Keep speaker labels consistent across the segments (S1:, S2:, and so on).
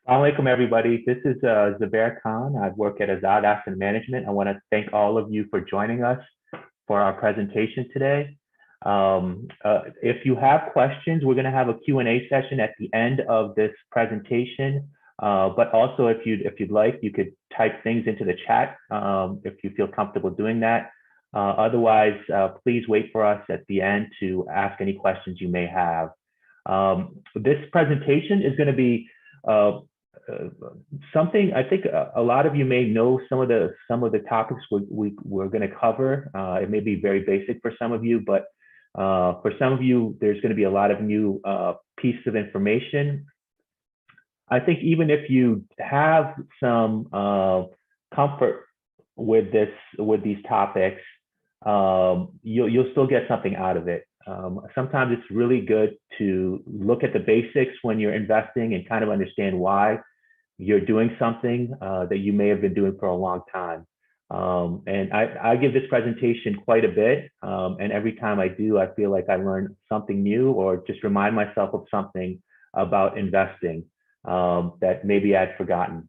S1: Assalamualaikum, everybody. This is Zubair Khan. I work at Azzad Asset Management. I want to thank all of you for joining us for our presentation today. If you have questions, we're going to have a Q&A session at the end of this presentation. But also, if you'd like, you could type things into the chat if you feel comfortable doing that. Otherwise, please wait for us at the end to ask any questions you may have. This presentation is going to be something I think a lot of you may know some of the topics we're going to cover. It may be very basic for some of you, but for some of you, there's going to be a lot of new pieces of information. I think even if you have some comfort with these topics, you'll still get something out of it. Sometimes it's really good to look at the basics when you're investing and kind of understand why you're doing something that you may have been doing for a long time. And I give this presentation quite a bit. And every time I do, I feel like I learn something new or just remind myself of something about investing that maybe I'd forgotten.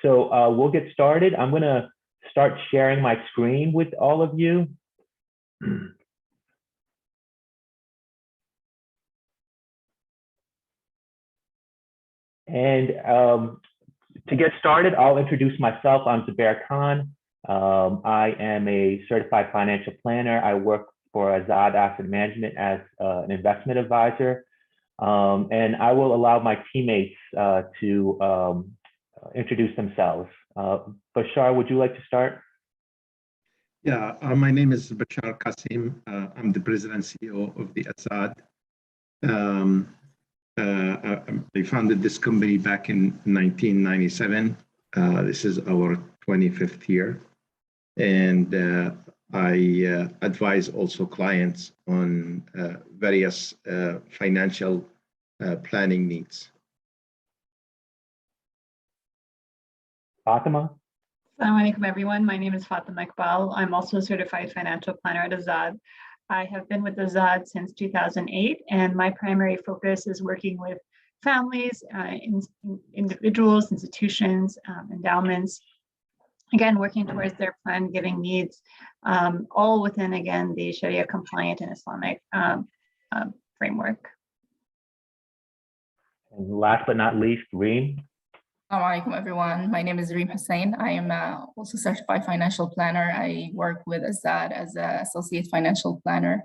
S1: So we'll get started. I'm going to start sharing my screen with all of you. And to get started, I'll introduce myself. I'm Zubair Khan. I am a certified financial planner. I work for Azzad Asset Management as an investment advisor. And I will allow my teammates to introduce themselves. Bashar, would you like to start?
S2: Yeah, my name is Bashar Qasim. I'm the president and CEO of the Azzad. I founded this company back in 1997. This is our 25th year. And I advise also clients on various financial planning needs.
S1: Fatima?
S3: Assalamu alaikum, everyone. My name is Fatima Iqbal. I'm also a certified financial planner at Azzad. I have been with Azzad since 2008, and my primary focus is working with families, individuals, institutions, endowments, again, working towards their plan giving needs, all within, again, the Sharia compliant and Islamic framework.
S1: And last but not least, Reem.
S4: Assalamu alaikum, everyone. My name is Reem Hussain. I am also a certified financial planner. I work with Azzad as an associate financial planner.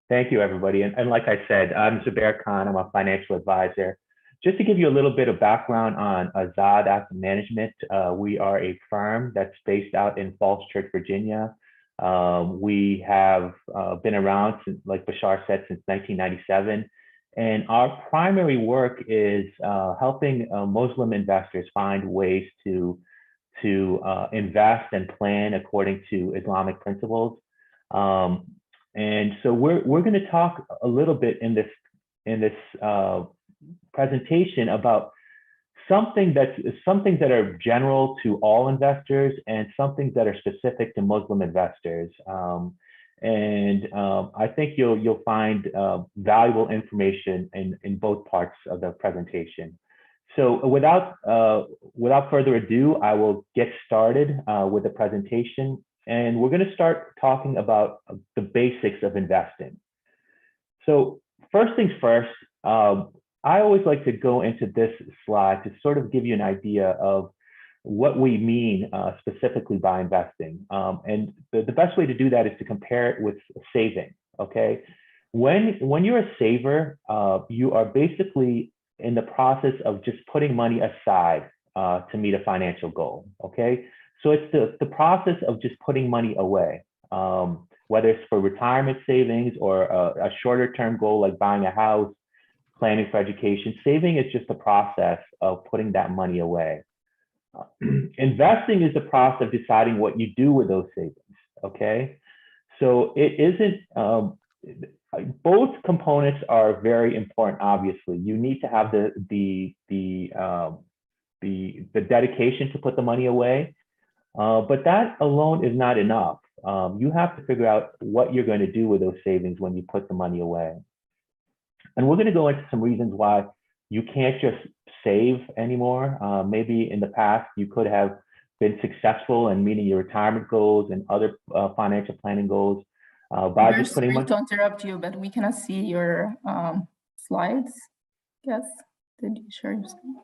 S1: Thank you, everybody. And like I said, I'm Zubair Khan. I'm a financial advisor. Just to give you a little bit of background on Azzad Asset Management, we are a firm that's based out in Falls Church, Virginia. We have been around, since, like Bashar said, since 1997. And our primary work is helping Muslim investors find ways to invest and plan according to Islamic principles. And so we're going to talk a little bit in this presentation about some things that are general to all investors and some things that are specific to Muslim investors. I think you'll find valuable information in both parts of the presentation. So without further ado, I will get started with the presentation, and we're going to start talking about the basics of investing. So first things first, I always like to go into this slide to sort of give you an idea of what we mean specifically by investing. And the best way to do that is to compare it with saving, okay? When you're a saver, you are basically in the process of just putting money aside to meet a financial goal, okay? So it's the process of just putting money away, whether it's for retirement savings or a shorter term goal like buying a house, planning for education. Saving is just the process of putting that money away. Investing is the process of deciding what you do with those savings, okay? So it isn't, both components are very important, obviously. You need to have the dedication to put the money away, but that alone is not enough. You have to figure out what you're going to do with those savings when you put the money away. And we're going to go into some reasons why You can't just save anymore. Maybe in the past, you could have been successful in meeting your retirement goals and other financial planning goals by just putting money.
S4: Sorry to interrupt you, but we cannot see your slides. Yes, did you share your screen?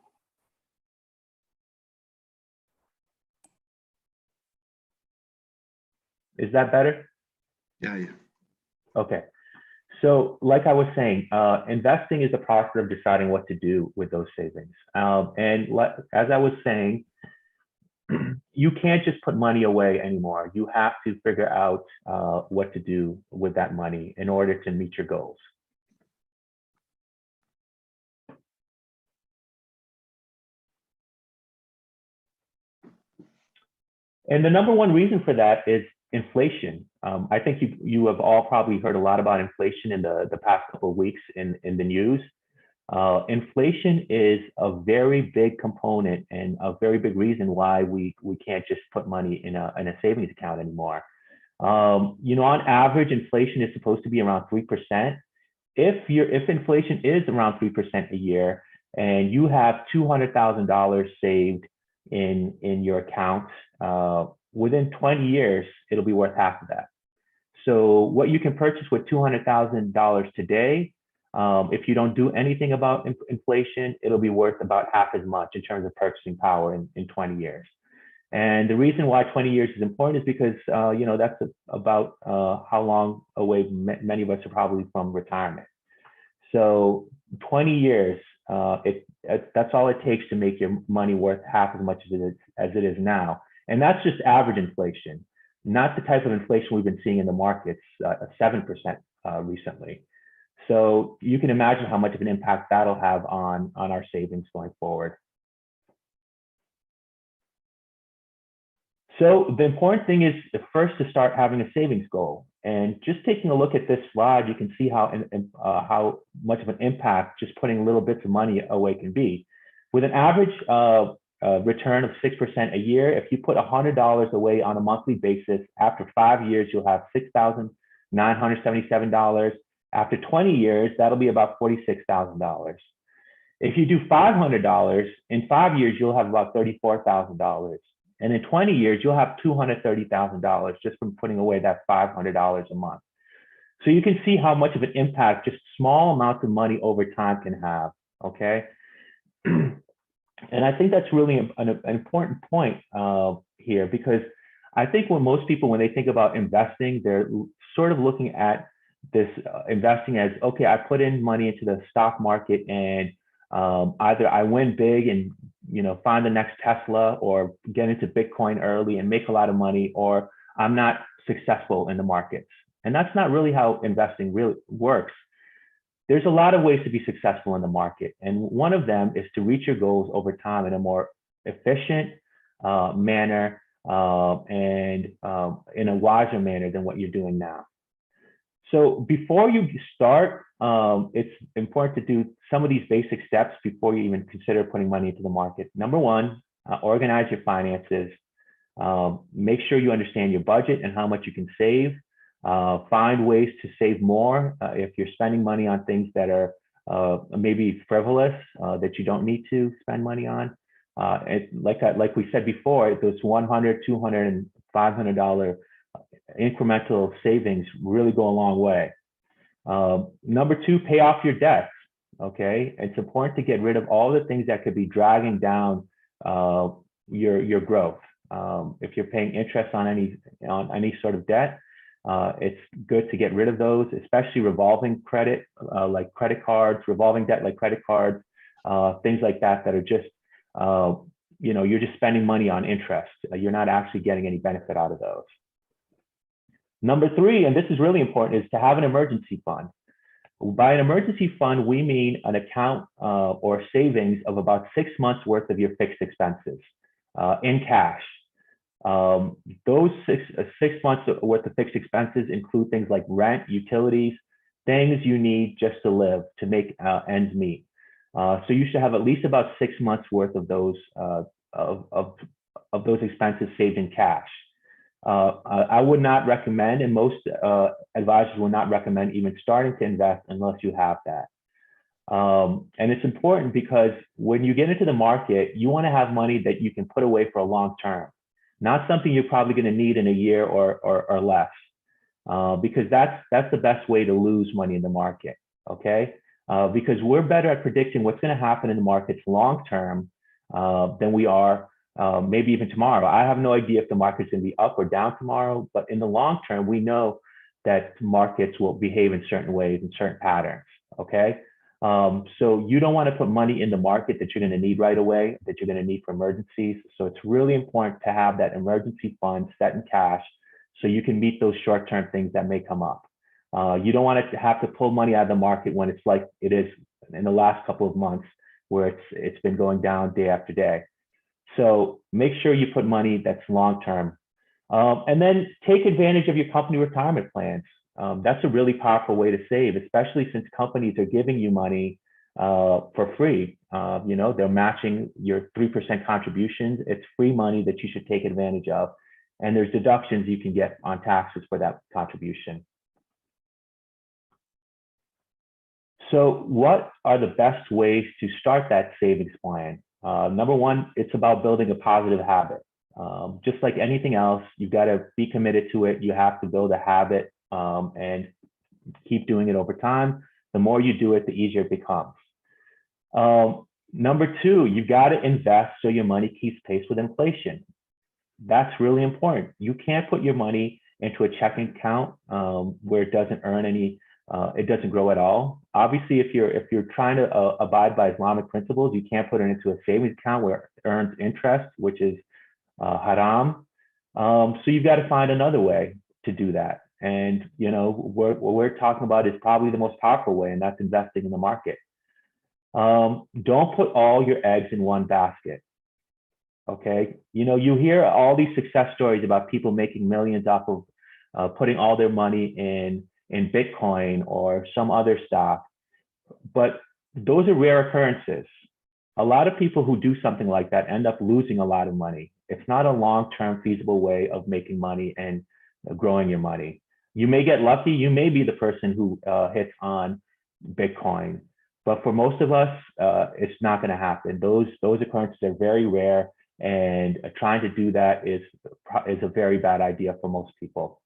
S1: Is that better?
S2: Yeah.
S1: Okay. So like I was saying, investing is the process of deciding what to do with those savings. As I was saying, you can't just put money away anymore. You have to figure out what to do with that money in order to meet your goals. And the number one reason for that is inflation. I think you have all probably heard a lot about inflation in the past couple of weeks in the news. Inflation is a very big component and a very big reason why we can't just put money in a savings account anymore. On average, inflation is supposed to be around 3%. If inflation is around 3% a year, and you have $200,000 saved in your account, within 20 years, it'll be worth half of that. So what you can purchase with $200,000 today, if you don't do anything about inflation, it'll be worth about half as much in terms of purchasing power in 20 years. And the reason why 20 years is important is because, that's about how long away many of us are probably from retirement. So 20 years, that's all it takes to make your money worth half as much as it is now. And that's just average inflation, not the type of inflation we've been seeing in the markets, 7% recently. So you can imagine how much of an impact that'll have on our savings going forward. So the important thing is first to start having a savings goal. And just taking a look at this slide, you can see how much of an impact just putting little bits of money away can be. With an average return of 6% a year, if you put $100 away on a monthly basis, after 5 years, you'll have $6,977. After 20 years, that'll be about $46,000. If you do $500, in 5 years, you'll have about $34,000. And in 20 years, you'll have $230,000 just from putting away that $500 a month. So you can see how much of an impact just small amounts of money over time can have, okay? And I think that's really an important point here, because I think when most people, when they think about investing, they're sort of looking at this investing as, okay, I put in money into the stock market and either I win big and find the next Tesla, or get into Bitcoin early and make a lot of money, or I'm not successful in the markets. And that's not really how investing really works. There's a lot of ways to be successful in the market. And one of them is to reach your goals over time in a more efficient manner and in a wiser manner than what you're doing now. So before you start, it's important to do some of these basic steps before you even consider putting money into the market. Number one, organize your finances. Make sure you understand your budget and how much you can save. Find ways to save more if you're spending money on things that are maybe frivolous, that you don't need to spend money on. Like we said before, those $100, $200, and $500 incremental savings really go a long way. Number two, pay off your debts. Okay, it's important to get rid of all the things that could be dragging down your growth. If you're paying interest on any sort of debt, it's good to get rid of those, especially revolving credit, like credit cards, revolving debt like credit cards, things like that are just, you're just spending money on interest. You're not actually getting any benefit out of those. Number three, and this is really important, is to have an emergency fund. By an emergency fund, we mean an account or savings of about 6 months worth of your fixed expenses in cash. Those six months worth of fixed expenses include things like rent, utilities, things you need just to live, to make ends meet. So you should have at least about 6 months worth of those expenses saved in cash. I would not recommend, and most advisors will not recommend even starting to invest unless you have that. And it's important because when you get into the market, you want to have money that you can put away for a long term, not something you're probably going to need in a year or less, because that's the best way to lose money in the market, okay? Because we're better at predicting what's going to happen in the markets long term than we are maybe even tomorrow. I have no idea if the market's going to be up or down tomorrow, but in the long term, we know that markets will behave in certain ways, in certain patterns, okay? So you don't want to put money in the market that you're going to need right away, that you're going to need for emergencies. So it's really important to have that emergency fund set in cash so you can meet those short-term things that may come up. You don't want to have to pull money out of the market when it's like it is in the last couple of months where it's been going down day after day. So make sure you put money that's long-term. And then take advantage of your company retirement plans. That's a really powerful way to save, especially since companies are giving you money for free. You know, they're matching your 3% contributions. It's free money that you should take advantage of. And there's deductions you can get on taxes for that contribution. So what are the best ways to start that savings plan? Number one, it's about building a positive habit. Just like anything else, you've got to be committed to it. You have to build a habit and keep doing it over time. The more you do it, the easier it becomes. Number two, you've got to invest so your money keeps pace with inflation. That's really important. You can't put your money into a checking account where it doesn't earn any, it doesn't grow at all. Obviously, if you're trying to abide by Islamic principles, you can't put it into a savings account where it earns interest, which is haram. So you've got to find another way to do that. And you know, what we're talking about is probably the most powerful way, and that's investing in the market. Don't put all your eggs in one basket. Okay, you know, you hear all these success stories about people making millions off of putting all their money in Bitcoin or some other stock, but those are rare occurrences. A lot of people who do something like that end up losing a lot of money. It's not a long-term feasible way of making money and growing your money. You may get lucky. You may be the person who hits on Bitcoin, but for most of us, it's not going to happen. Those occurrences are very rare, and trying to do that is a very bad idea for most people.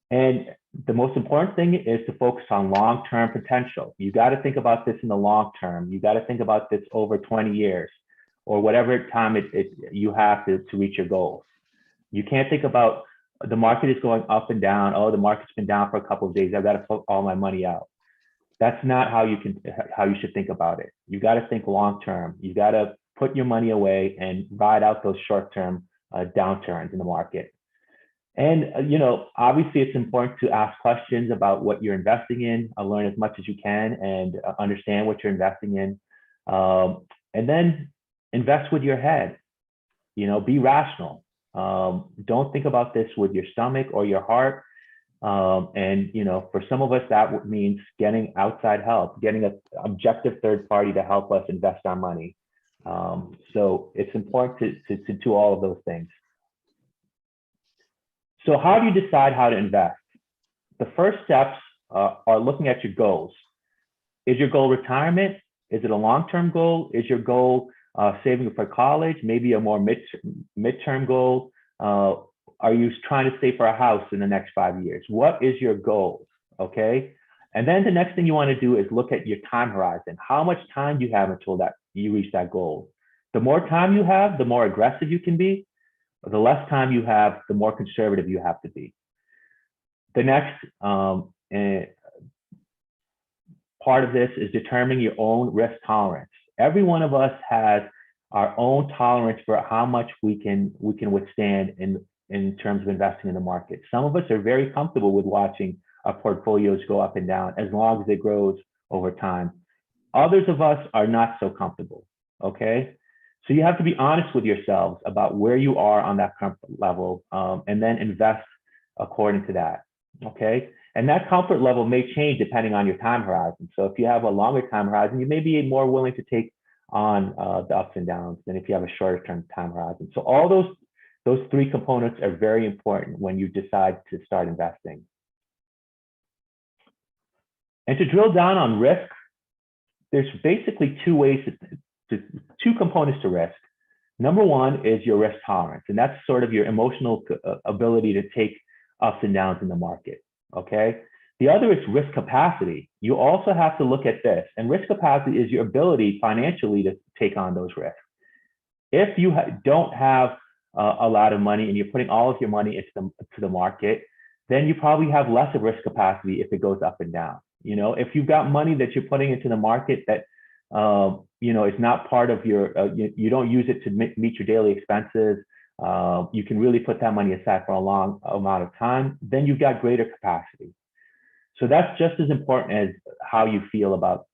S1: And the most important thing is to focus on long-term potential. You got to think about this in the long term. You got to think about this over 20 years or whatever time you have to reach your goals. You can't think about the market is going up and down. Oh, the market's been down for a couple of days. I've got to put all my money out. That's not how you should think about it. You got to think long-term. You got to put your money away and ride out those short-term downturns in the market. And, you know, obviously it's important to ask questions about what you're investing in, learn as much as you can and understand what you're investing in. And then invest with your head, you know, be rational. Don't think about this with your stomach or your heart. And, you know, for some of us, that means getting outside help, getting an objective third party to help us invest our money. So it's important to do all of those things. So how do you decide how to invest? The first steps are looking at your goals. Is your goal retirement? Is it a long-term goal? Is your goal saving for college? Maybe a more mid-term goal? Are you trying to save for a house in the next 5 years? What is your goal? Okay. And then the next thing you want to do is look at your time horizon. How much time do you have until that you reach that goal? The more time you have, the more aggressive you can be. The less time you have, the more conservative you have to be. The next part of this is determining your own risk tolerance. Every one of us has our own tolerance for how much we can withstand in terms of investing in the market. Some of us are very comfortable with watching our portfolios go up and down as long as it grows over time. Others of us are not so comfortable, okay? So you have to be honest with yourselves about where you are on that comfort level and then invest according to that, okay? And that comfort level may change depending on your time horizon. So if you have a longer time horizon, you may be more willing to take on the ups and downs than if you have a shorter term time horizon. So all those three components are very important when you decide to start investing. And to drill down on risk, there's basically two components to risk. Number one is your risk tolerance, and that's sort of your emotional ability to take ups and downs in the market, okay? The other is risk capacity. You also have to look at this, and risk capacity is your ability financially to take on those risks. If you don't have a lot of money and you're putting all of your money into the market, then you probably have less of risk capacity if it goes up and down. You know, if you've got money that you're putting into the market that you know, it's not part of your, you don't use it to meet your daily expenses, you can really put that money aside for a long amount of time, then you've got greater capacity. So that's just as important as how you feel about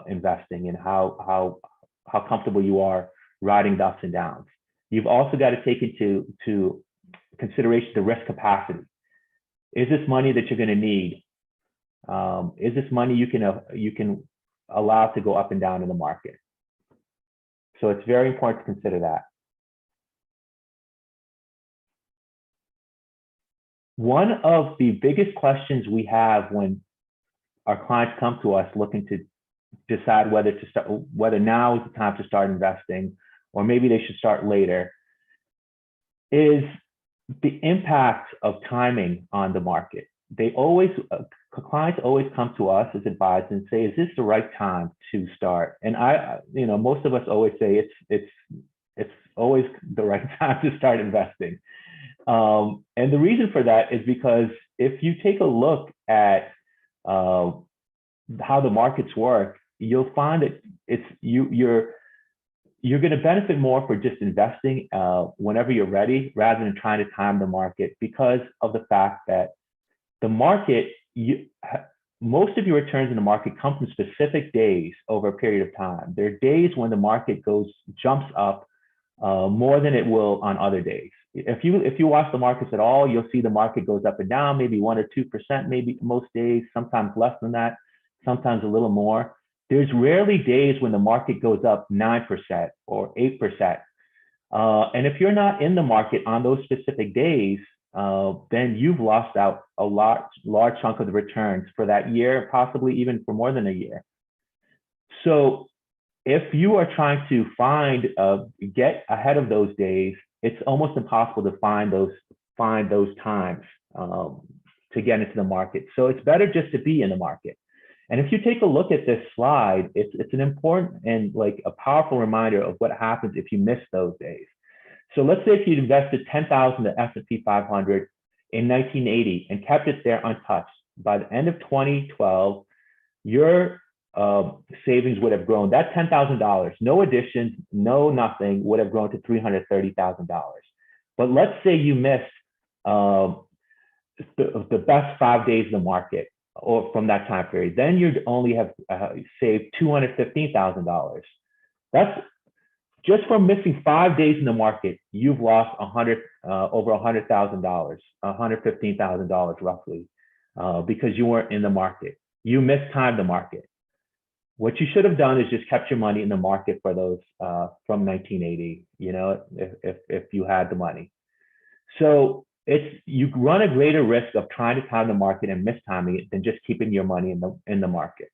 S1: investing and how comfortable you are riding the ups and downs. You've also got to take into consideration the risk capacity. Is this money that you're going to need? Is this money you can allow to go up and down in the market? So it's very important to consider that. One of the biggest questions we have when our clients come to us looking to decide whether now is the time to start investing, or maybe they should start later, is the impact of timing on the market. Clients always come to us as advisors and say, is this the right time to start? And most of us always say it's always the right time to start investing. And the reason for that is because if you take a look at how the markets work, you'll find that you're going to benefit more for just investing whenever you're ready, rather than trying to time the market, because of the fact that the market, most of your returns in the market come from specific days over a period of time. There are days when the market jumps up more than it will on other days. If you watch the markets at all, you'll see the market goes up and down, maybe 1 or 2%, maybe most days, sometimes less than that, sometimes a little more. There's rarely days when the market goes up 9% or 8%. And if you're not in the market on those specific days, then you've lost out a large chunk of the returns for that year, possibly even for more than a year. So if you are trying to get ahead of those days, it's almost impossible to find those times to get into the market. So it's better just to be in the market. And if you take a look at this slide, it's an important and like a powerful reminder of what happens if you miss those days. So let's say if you'd invested $10,000 in the S&P 500 in 1980 and kept it there untouched. By the end of 2012, your savings would have grown. That $10,000, no additions, no nothing, would have grown to $330,000. But let's say you missed the best 5 days in the market, or from that time period, then you'd only have saved $215,000. That's just from missing 5 days in the market. You've lost over $100,000, $115,000 roughly, because you weren't in the market. You mistimed the market. What you should have done is just kept your money in the market for those from 1980. You know, if you had the money. So you run a greater risk of trying to time the market and mistiming it than just keeping your money in the market.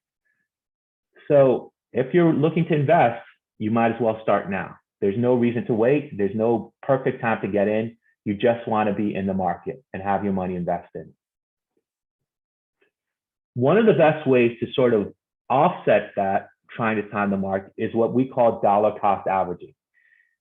S1: So if you're looking to invest, you might as well start now. There's no reason to wait. There's no perfect time to get in. You just want to be in the market and have your money invested. One of the best ways to sort of offset that trying to time the market is what we call dollar cost averaging.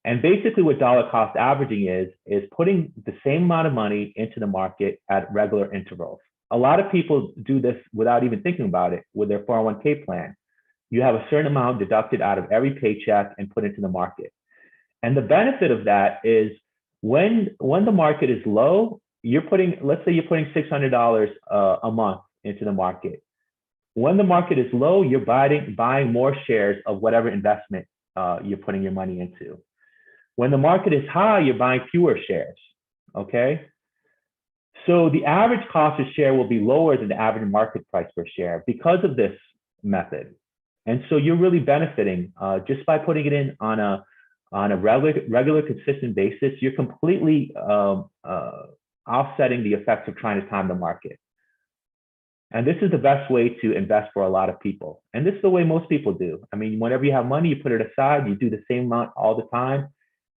S1: And basically what dollar cost averaging is putting the same amount of money into the market at regular intervals. A lot of people do this without even thinking about it with their 401k plan. You have a certain amount deducted out of every paycheck and put into the market. And the benefit of that is when the market is low, let's say you're putting $600 a month into the market. When the market is low, you're buying more shares of whatever investment you're putting your money into. When the market is high, you're buying fewer shares, okay? So the average cost of share will be lower than the average market price per share because of this method. And so you're really benefiting just by putting it in on a regular consistent basis. You're completely offsetting the effects of trying to time the market. And this is the best way to invest for a lot of people. And this is the way most people do. I mean, whenever you have money, you put it aside, you do the same amount all the time,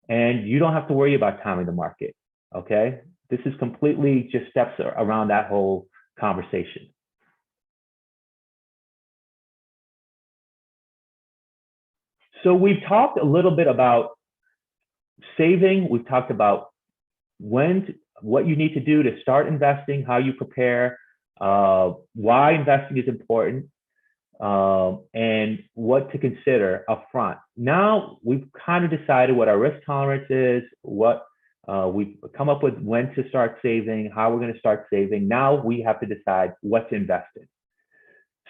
S1: and you don't have to worry about timing the market, okay? This is completely just steps around that whole conversation. So we've talked a little bit about saving. We've talked about what you need to do to start investing, how you prepare, why investing is important, and what to consider upfront. Now we've kind of decided what our risk tolerance is, what we've come up with when to start saving, how we're going to start saving. Now we have to decide what to invest in.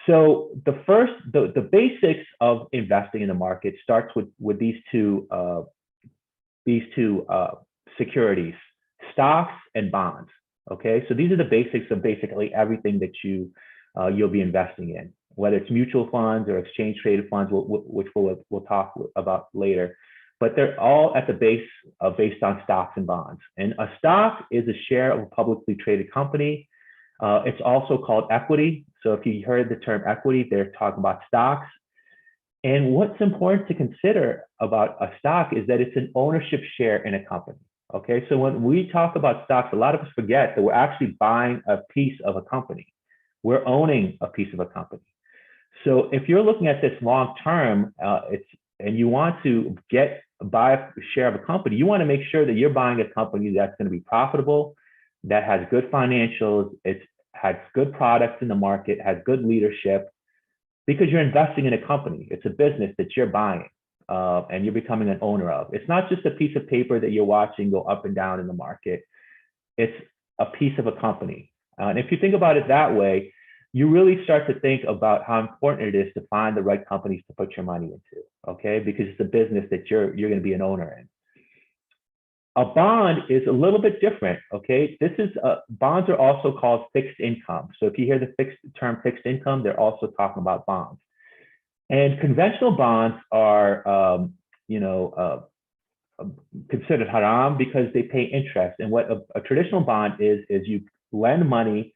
S1: So the basics of investing in the market starts with these two securities, stocks and bonds. Okay, so these are the basics of basically everything that you'll be investing in, whether it's mutual funds or exchange traded funds, which we'll talk about later. But they're all at the base based on stocks and bonds. And a stock is a share of a publicly traded company. It's also called equity. So if you heard the term equity, they're talking about stocks. And what's important to consider about a stock is that it's an ownership share in a company. Okay, so when we talk about stocks, a lot of us forget that we're actually buying a piece of a company. We're owning a piece of a company. So if you're looking at this long term, and you want to buy a share of a company, you want to make sure that you're buying a company that's going to be profitable, that has good financials, it has good products in the market, has good leadership, because you're investing in a company. It's a business that you're buying. And you're becoming an owner of. It's not just a piece of paper that you're watching go up and down in the market. It's a piece of a company. And if you think about it that way, you really start to think about how important it is to find the right companies to put your money into, okay? Because it's a business that you're going to be an owner in. A bond is a little bit different, okay? Bonds are also called fixed income. So if you hear the term fixed income, they're also talking about bonds. And conventional bonds are, considered haram because they pay interest. And what a traditional bond is you lend money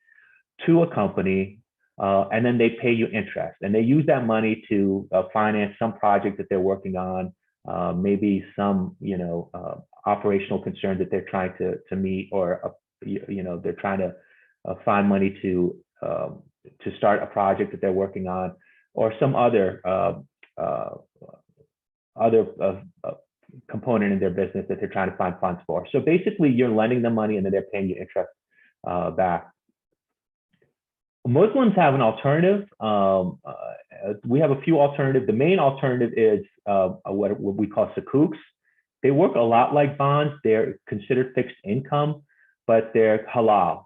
S1: to a company, and then they pay you interest. And they use that money to finance some project that they're working on, maybe some, operational concerns that they're trying to meet, or they're trying to find money to start a project that they're working on, or some other component in their business that they're trying to find funds for. So basically, you're lending them money and then they're paying you interest back. Muslims have an alternative. We have a few alternatives. The main alternative is what we call sukuks. They work a lot like bonds. They're considered fixed income, but they're halal,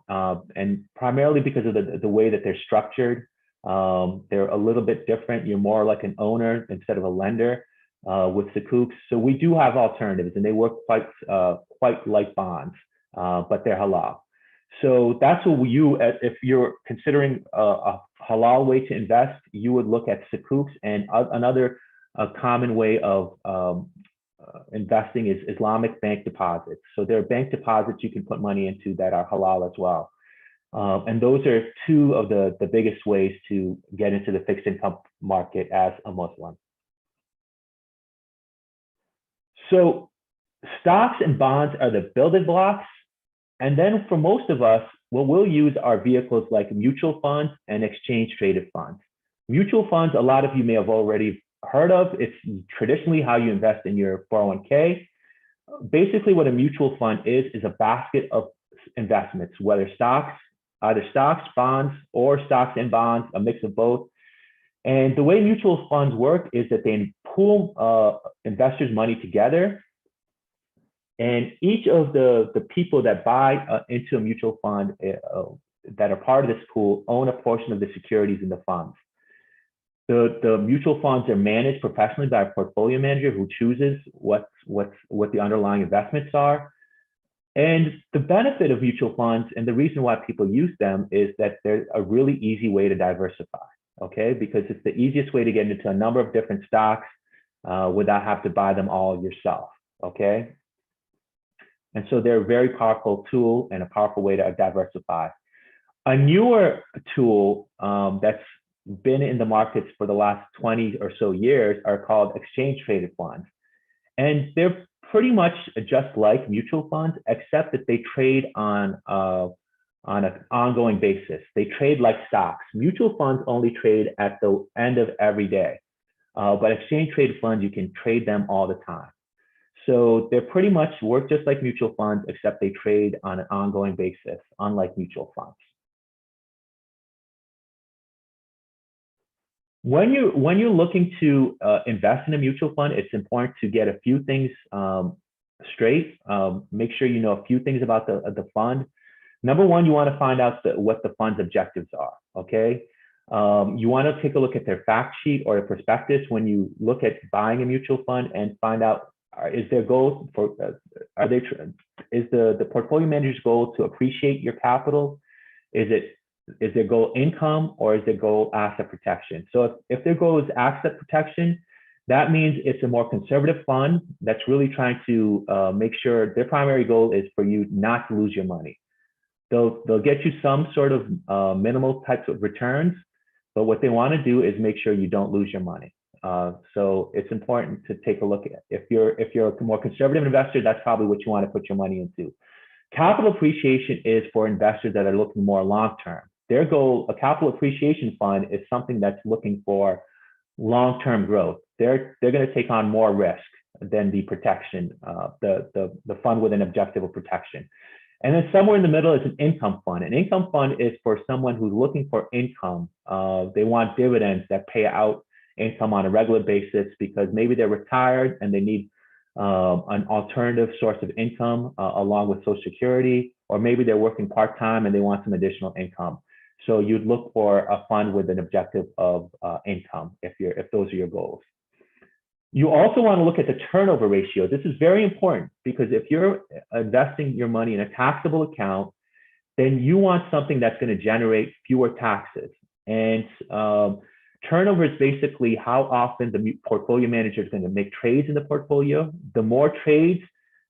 S1: and primarily because of the way that they're structured. They're a little bit different. You're more like an owner instead of a lender with sukuks. So we do have alternatives, and they work quite like bonds, but they're halal. So that's what if you're considering a halal way to invest, you would look at sukuks. And another common way of investing is Islamic bank deposits. So there are bank deposits you can put money into that are halal as well. And those are two of the biggest ways to get into the fixed income market as a Muslim. So stocks and bonds are the building blocks. And then for most of us, what we'll use are vehicles like mutual funds and exchange traded funds. Mutual funds, a lot of you may have already heard of. It's traditionally how you invest in your 401k. Basically, what a mutual fund is a basket of investments, whether either stocks, bonds, or stocks and bonds, a mix of both. And the way mutual funds work is that they pool investors' money together. And each of the people that buy into a mutual fund that are part of this pool own a portion of the securities in the funds. The mutual funds are managed professionally by a portfolio manager who chooses what the underlying investments are. And the benefit of mutual funds, and the reason why people use them, is that they're a really easy way to diversify, okay? Because it's the easiest way to get into a number of different stocks without having to buy them all yourself, okay? And so they're a very powerful tool and a powerful way to diversify. A newer tool that's been in the markets for the last 20 or so years are called exchange traded funds. And they're pretty much just like mutual funds, except that they trade on an ongoing basis. They trade like stocks. Mutual funds only trade at the end of every day, but exchange traded funds, you can trade them all the time. So they're pretty much work just like mutual funds, except they trade on an ongoing basis, unlike mutual funds. When you're looking to invest in a mutual fund, it's important to get a few things straight. Make sure you know a few things about the fund. Number one, you want to find out what the fund's objectives are. Okay, you want to take a look at their fact sheet or a prospectus when you look at buying a mutual fund and find out is their goal for is the portfolio manager's goal to appreciate your capital? Is their goal income, or is their goal asset protection? So if their goal is asset protection, that means it's a more conservative fund that's really trying to make sure their primary goal is for you not to lose your money. They'll get you some sort of minimal types of returns, but what they want to do is make sure you don't lose your money. So it's important to take a look at. If you're a more conservative investor, that's probably what you want to put your money into. Capital appreciation is for investors that are looking more long-term. Their goal, a capital appreciation fund, is something that's looking for long-term growth. They're going to take on more risk than the protection, the fund with an objective of protection. And then somewhere in the middle is an income fund. An income fund is for someone who's looking for income. They want dividends that pay out income on a regular basis because maybe they're retired and they need an alternative source of income along with Social Security, or maybe they're working part-time and they want some additional income. So you'd look for a fund with an objective of income if those are your goals. You also want to look at the turnover ratio. This is very important because if you're investing your money in a taxable account, then you want something that's going to generate fewer taxes. And turnover is basically how often the portfolio manager is going to make trades in the portfolio. The more trades,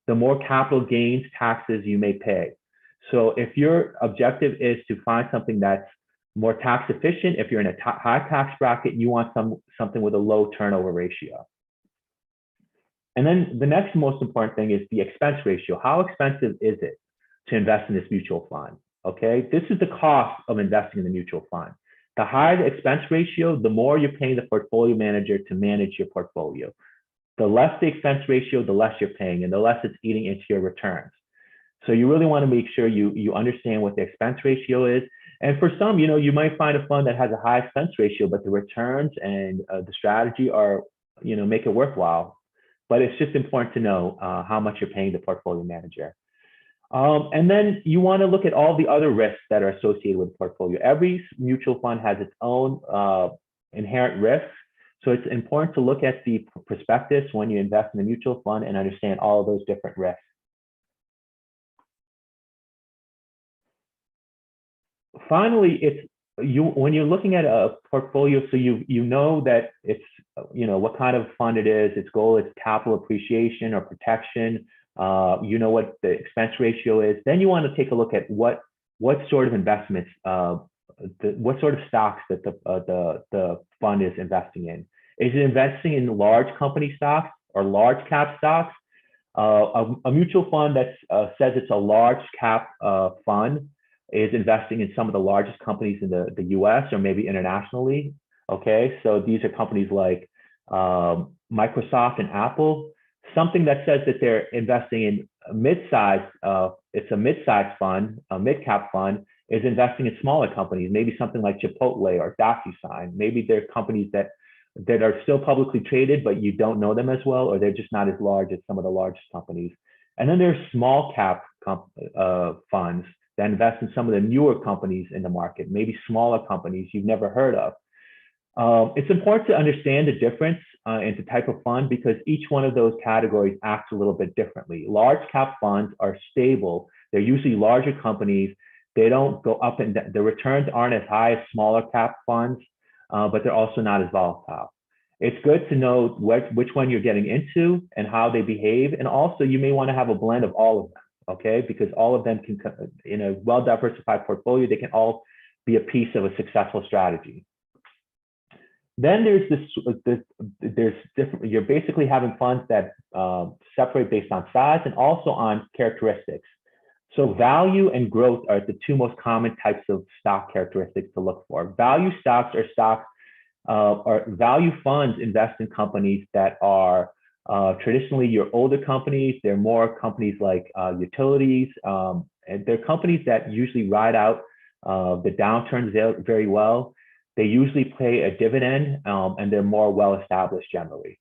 S1: the more capital gains taxes you may pay. So if your objective is to find something that's more tax efficient, if you're in a high tax bracket, you want something with a low turnover ratio. And then the next most important thing is the expense ratio. How expensive is it to invest in this mutual fund? Okay, this is the cost of investing in the mutual fund. The higher the expense ratio, the more you're paying the portfolio manager to manage your portfolio. The less the expense ratio, the less you're paying, and the less it's eating into your returns. So you really want to make sure you understand what the expense ratio is. And for some, you might find a fund that has a high expense ratio, but the returns and the strategy are, make it worthwhile. But it's just important to know how much you're paying the portfolio manager. And then you want to look at all the other risks that are associated with the portfolio. Every mutual fund has its own inherent risks. So it's important to look at the prospectus when you invest in a mutual fund and understand all of those different risks. Finally, when you're looking at a portfolio, so you know that it's what kind of fund it is. Its goal is capital appreciation or protection. You know what the expense ratio is. Then you want to take a look at what sort of investments, what sort of stocks that the fund is investing in. Is it investing in large company stocks or large cap stocks? A mutual fund that says it's a large cap fund is investing in some of the largest companies in the US or maybe internationally. Okay, so these are companies like Microsoft and Apple. Something that says that they're investing in mid-size, it's a mid-size fund, a mid-cap fund, is investing in smaller companies, maybe something like Chipotle or DocuSign. Maybe they're companies that are still publicly traded, but you don't know them as well, or they're just not as large as some of the largest companies. And then there's small cap funds that invest in some of the newer companies in the market, maybe smaller companies you've never heard of. It's important to understand the difference in the type of fund because each one of those categories acts a little bit differently. Large cap funds are stable. They're usually larger companies. They don't go up and down. The returns aren't as high as smaller cap funds, but they're also not as volatile. It's good to know which one you're getting into and how they behave. And also you may want to have a blend of all of them, okay? Because all of them can, in a well-diversified portfolio, they can all be a piece of a successful strategy. Then there's different, you're basically having funds that separate based on size and also on characteristics. So value and growth are the two most common types of stock characteristics to look for. Value stocks are stocks, or value funds invest in companies that are traditionally your older companies. They're more companies like utilities, and they're companies that usually ride out the downturns very well. They usually pay a dividend, and they're more well-established generally.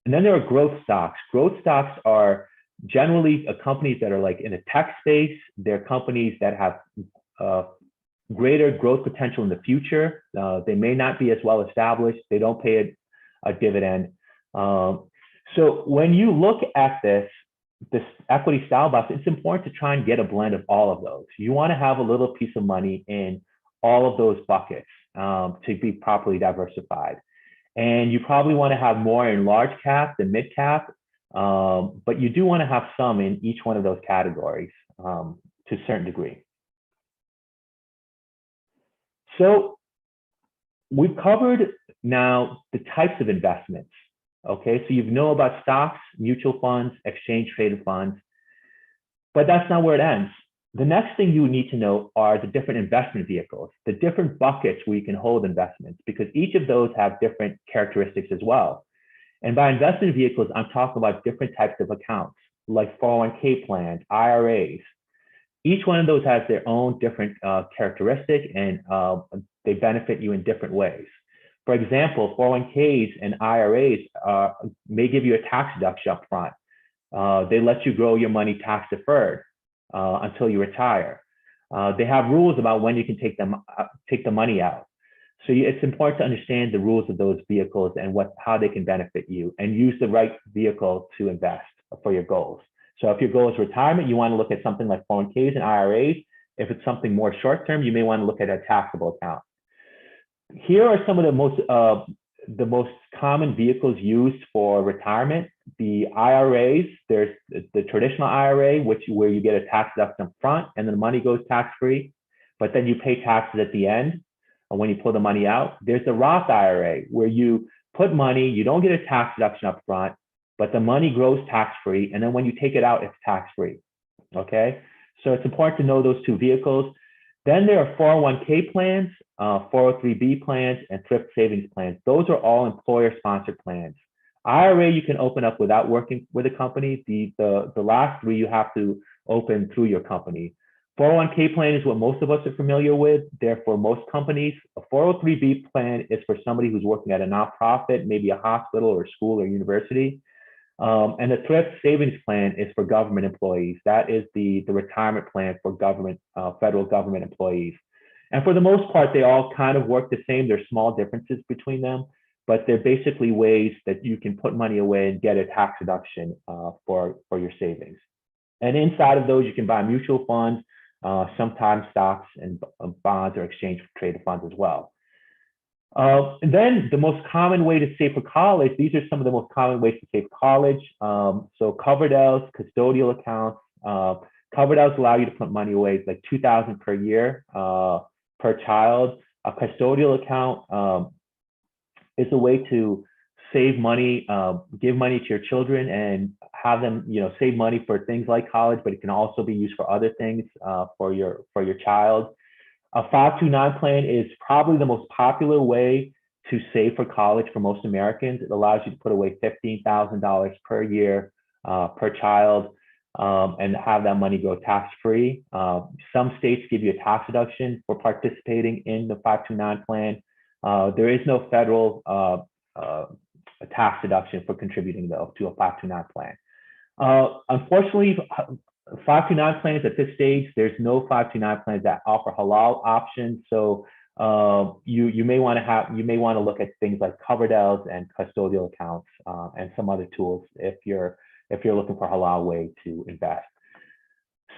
S1: And then there are growth stocks. Growth stocks are generally companies that are like in a tech space. They're companies that have greater growth potential in the future. They may not be as well established. They don't pay a dividend. So when you look at this equity style box, it's important to try and get a blend of all of those. You want to have a little piece of money in all of those buckets to be properly diversified. And you probably want to have more in large cap than mid cap, but you do want to have some in each one of those categories to a certain degree. So we've covered now the types of investments. Okay, so you know about stocks, mutual funds, exchange traded funds, but that's not where it ends. The next thing you need to know are the different investment vehicles, the different buckets where you can hold investments, because each of those have different characteristics as well. And by investment vehicles, I'm talking about different types of accounts, like 401k plans, IRAs. Each one of those has their own different characteristic, and they benefit you in different ways. For example, 401ks and IRAs may give you a tax deduction up front. They let you grow your money tax deferred until you retire. They have rules about when you can take the money out. So it's important to understand the rules of those vehicles and how they can benefit you, and use the right vehicle to invest for your goals. So if your goal is retirement, you want to look at something like 401ks and IRAs. If it's something more short-term, you may want to look at a taxable account. Here are some of the most common vehicles used for retirement. The IRAs, there's the traditional IRA, where you get a tax deduction up front and then the money goes tax-free, but then you pay taxes at the end when you pull the money out. There's the Roth IRA, where you put money, you don't get a tax deduction up front, but the money grows tax-free, and then when you take it out, it's tax-free. Okay, so it's important to know those two vehicles. Then there are 401k plans, 403b plans, and thrift savings plans. Those are all employer-sponsored plans. IRA you can open up without working with a company. The last three you have to open through your company. 401k plan is what most of us are familiar with. Therefore, most companies. A 403b plan is for somebody who's working at a nonprofit, maybe a hospital or school or university. And the thrift savings plan is for government employees. That is the retirement plan for government, federal government employees. And for the most part, they all kind of work the same. There's small differences between them, but they're basically ways that you can put money away and get a tax deduction for your savings. And inside of those, you can buy mutual funds, sometimes stocks and bonds or exchange traded funds as well. And then the most common way to save for college, these are some of the most common ways to save for college. So Coverdell's, custodial accounts. Coverdell's allow you to put money away like $2,000 per year per child. A custodial account is a way to save money, give money to your children and have them, save money for things like college, but it can also be used for other things for your child. A 529 plan is probably the most popular way to save for college for most Americans. It allows you to put away $15,000 per year per child and have that money go tax-free. Some states give you a tax deduction for participating in the 529 plan. There is no federal tax deduction for contributing, though, to a 529 plan. Unfortunately, 529 plans at this stage, there's no 529 plans that offer halal options. So you may want to look at things like Coverdell's and custodial accounts and some other tools if you're looking for a halal way to invest.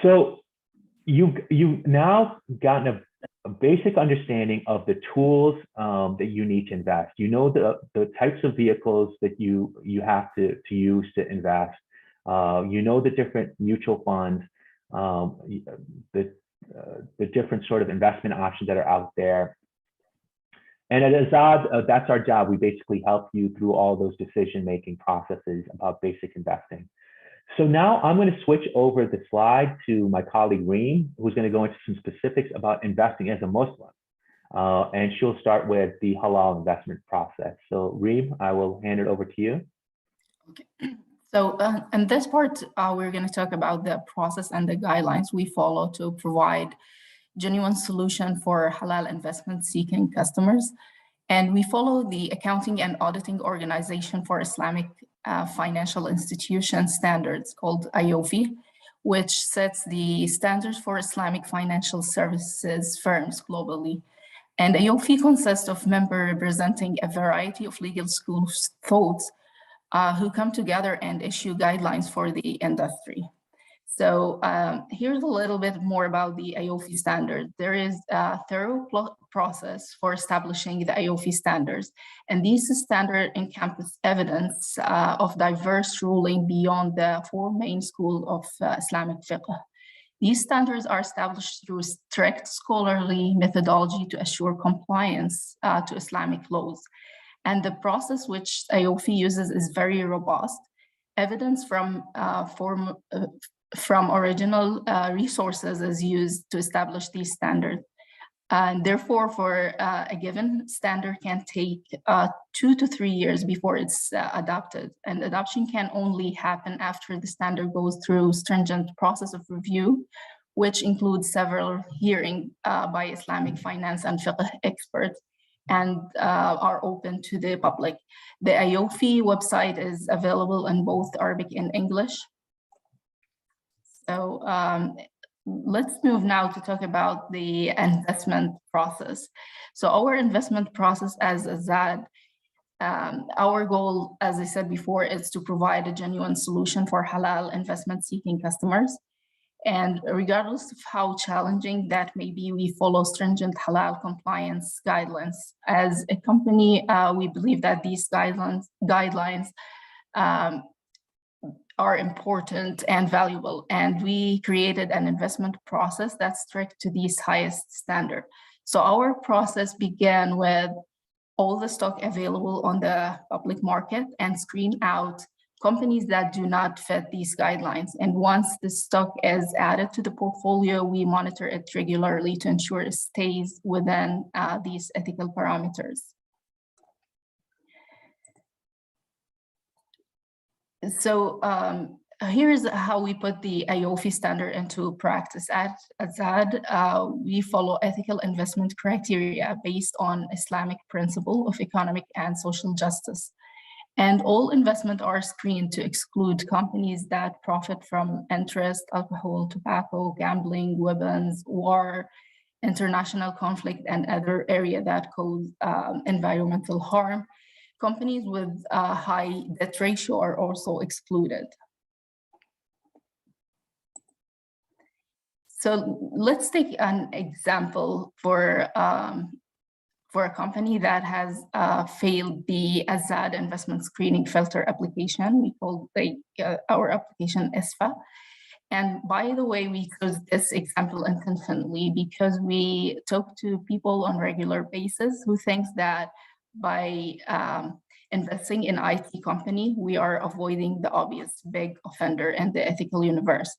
S1: So you've now gotten a basic understanding of the tools that you need to invest. You know the types of vehicles that you have to use to invest. You know the different mutual funds, the the different sort of investment options that are out there. And at Azzad, that's our job. We basically help you through all those decision-making processes about basic investing. So now I'm going to switch over the slide to my colleague Reem, who's going to go into some specifics about investing as a Muslim. And she'll start with the halal investment process. So Reem, I will hand it over to you.
S4: Okay. So in this part, we're going to talk about the process and the guidelines we follow to provide genuine solution for halal investment seeking customers. And we follow the Accounting and Auditing Organization for Islamic Financial Institution Standards, called Iofi, which sets the standards for Islamic financial services firms globally. And Iofi consists of members representing a variety of legal schools of thought who come together and issue guidelines for the industry. So here's a little bit more about the Iofi Standard. There is a thorough process for establishing the Iofi Standards, and these standards encompass evidence of diverse ruling beyond the four main schools of Islamic fiqh. These standards are established through strict scholarly methodology to assure compliance to Islamic laws. And the process which Iofi uses is very robust. Evidence from original resources is used to establish these standards. And therefore, for a given standard can take 2 to 3 years before it's adopted. And adoption can only happen after the standard goes through stringent process of review, which includes several hearings by Islamic finance and fiqh experts, and are open to the public. The Iofi website is available in both Arabic and English. So let's move now to talk about the investment process. So our investment process as Azzad, our goal, as I said before, is to provide a genuine solution for halal investment seeking customers. And regardless of how challenging that may be, we follow stringent halal compliance guidelines. As a company, we believe that these guidelines are important and valuable, and we created an investment process that's strict to these highest standards. So our process began with all the stock available on the public market and screen out companies that do not fit these guidelines. And once the stock is added to the portfolio, we monitor it regularly to ensure it stays within these ethical parameters. So here's how we put the Iofi standard into practice. At Azzad, we follow ethical investment criteria based on Islamic principle of economic and social justice. And all investment are screened to exclude companies that profit from interest, alcohol, tobacco, gambling, weapons, war, international conflict, and other areas that cause environmental harm. Companies with a high debt ratio are also excluded. So let's take an example for a company that has failed the Azzad investment screening filter application. We call our application ISFA. And by the way, we chose this example intentionally because we talk to people on a regular basis who thinks that by investing in IT company, we are avoiding the obvious big offender in the ethical universe.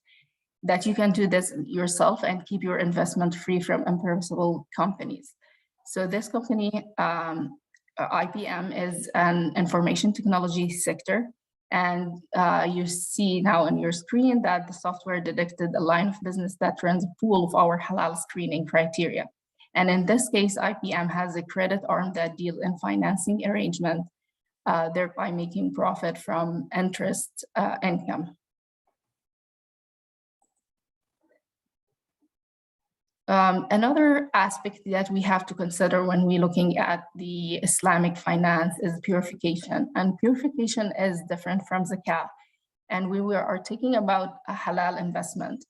S4: That you can do this yourself and keep your investment free from impermissible companies. So this company, IPM, is an information technology sector. And you see now on your screen that the software detected a line of business that runs a pool of our halal screening criteria. And in this case, IPM has a credit arm that deals in financing arrangement, thereby making profit from interest income. Another aspect that we have to consider when we're looking at the Islamic finance is purification. And purification is different from zakat. And we are talking about a halal investment.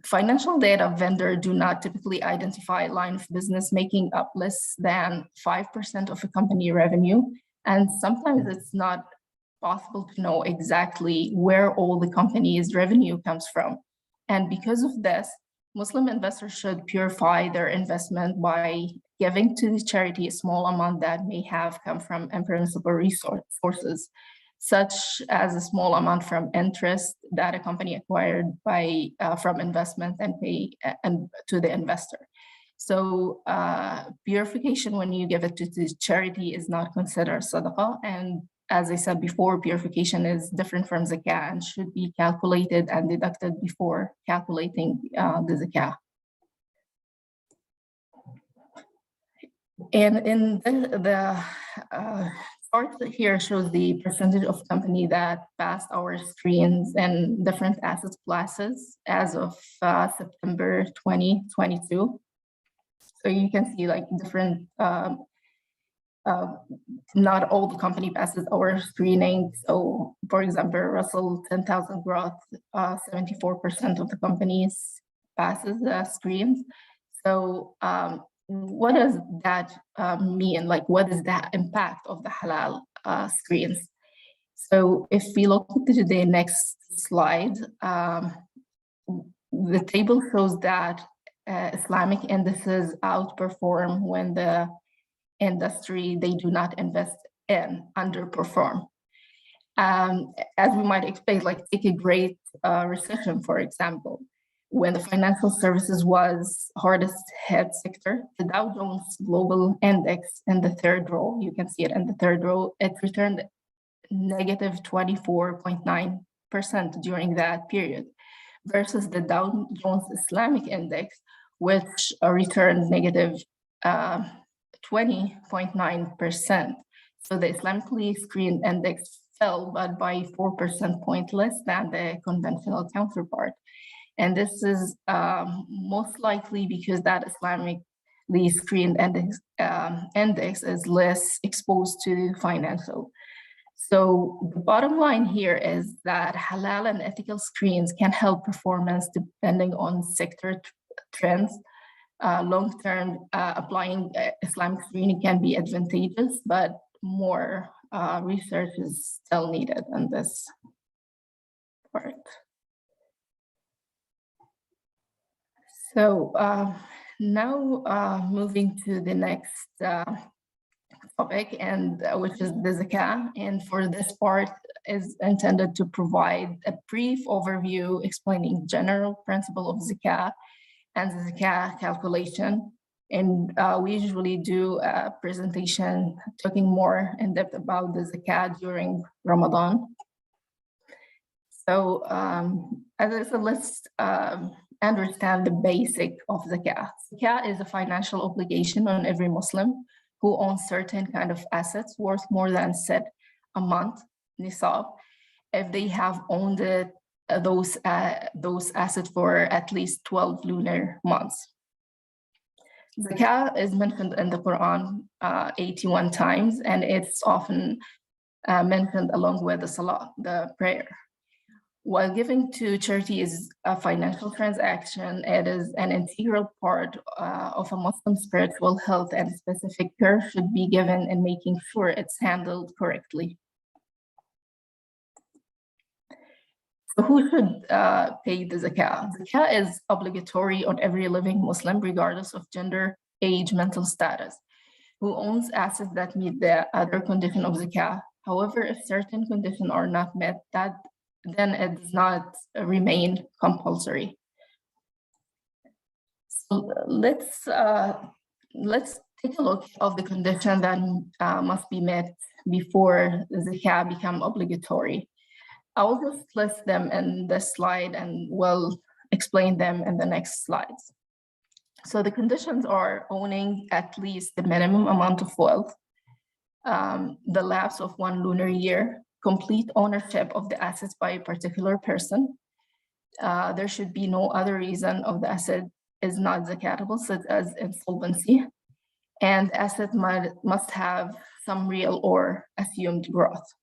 S4: Financial data vendors do not typically identify a line of business making up less than 5% of a company revenue. And sometimes it's not possible to know exactly where all the company's revenue comes from. And because of this, Muslim investors should purify their investment by giving to the charity a small amount that may have come from impermissible sources, such as a small amount from interest that a company acquired from investment and pay to the investor. So purification, when you give it to the charity, is not considered sadaqah. And as I said before, purification is different from zakah and should be calculated and deducted before calculating the zakah. And in the chart here shows the percentage of company that passed our screens in different asset classes as of September 2022. So you can see like different, not all the company passes our screening. So for example, Russell 10,000 growth, 74% of the companies passes the screens. So what does that mean? Like, what is the impact of the halal screens? So if we look to the next slide, the table shows that Islamic indices outperform when the industry they do not invest in underperform. As we might expect, like take a great recession, for example. When the financial services was hardest hit sector, the Dow Jones Global Index in the third row, you can see it in the third row, it returned negative 24.9% during that period, versus the Dow Jones Islamic Index, which returned negative 20.9%. So the Islamically screened index fell, but by 4% point less than the conventional counterpart. And this is most likely because that Islamically screened index is less exposed to financial. So the bottom line here is that halal and ethical screens can help performance depending on sector trends. Long-term applying Islamic screening can be advantageous, but more research is still needed on this part. So now moving to the next topic, and which is the zakah. And for this part is intended to provide a brief overview explaining general principle of zakah and the zakah calculation. And we usually do a presentation talking more in depth about the zakah during Ramadan. So as I said, let's understand the basic of zakah. Zakah is a financial obligation on every Muslim who owns certain kind of assets worth more than said a month, nisab, if they have owned it, those assets for at least 12 lunar months. Zakah is mentioned in the Quran 81 times, and it's often mentioned along with the salah, the prayer. While giving to charity is a financial transaction, it is an integral part of a Muslim spiritual health, and specific care should be given in making sure it's handled correctly. So who should pay the zakah? Zakah is obligatory on every living Muslim, regardless of gender, age, mental status, who owns assets that meet the other condition of zakah. However, if certain conditions are not met, then it does not remain compulsory. So let's take a look of the condition that must be met before zakah become obligatory. I will just list them in this slide and we'll explain them in the next slides. So the conditions are owning at least the minimum amount of wealth, the lapse of 1 lunar year, complete ownership of the assets by a particular person. There should be no other reason of the asset is not zakatable, such as insolvency, and asset must have some real or assumed growth.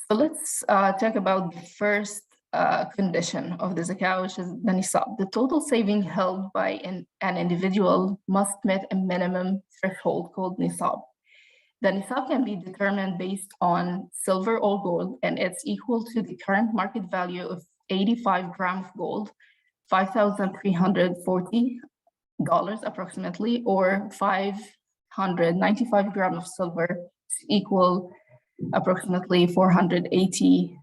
S4: So let's talk about the first condition of the zakah, which is the nisab. The total saving held by an individual must meet a minimum threshold called nisab. The nisab can be determined based on silver or gold, and it's equal to the current market value of 85 grams of gold, $5,340 approximately, or 595 grams of silver, equal approximately $480.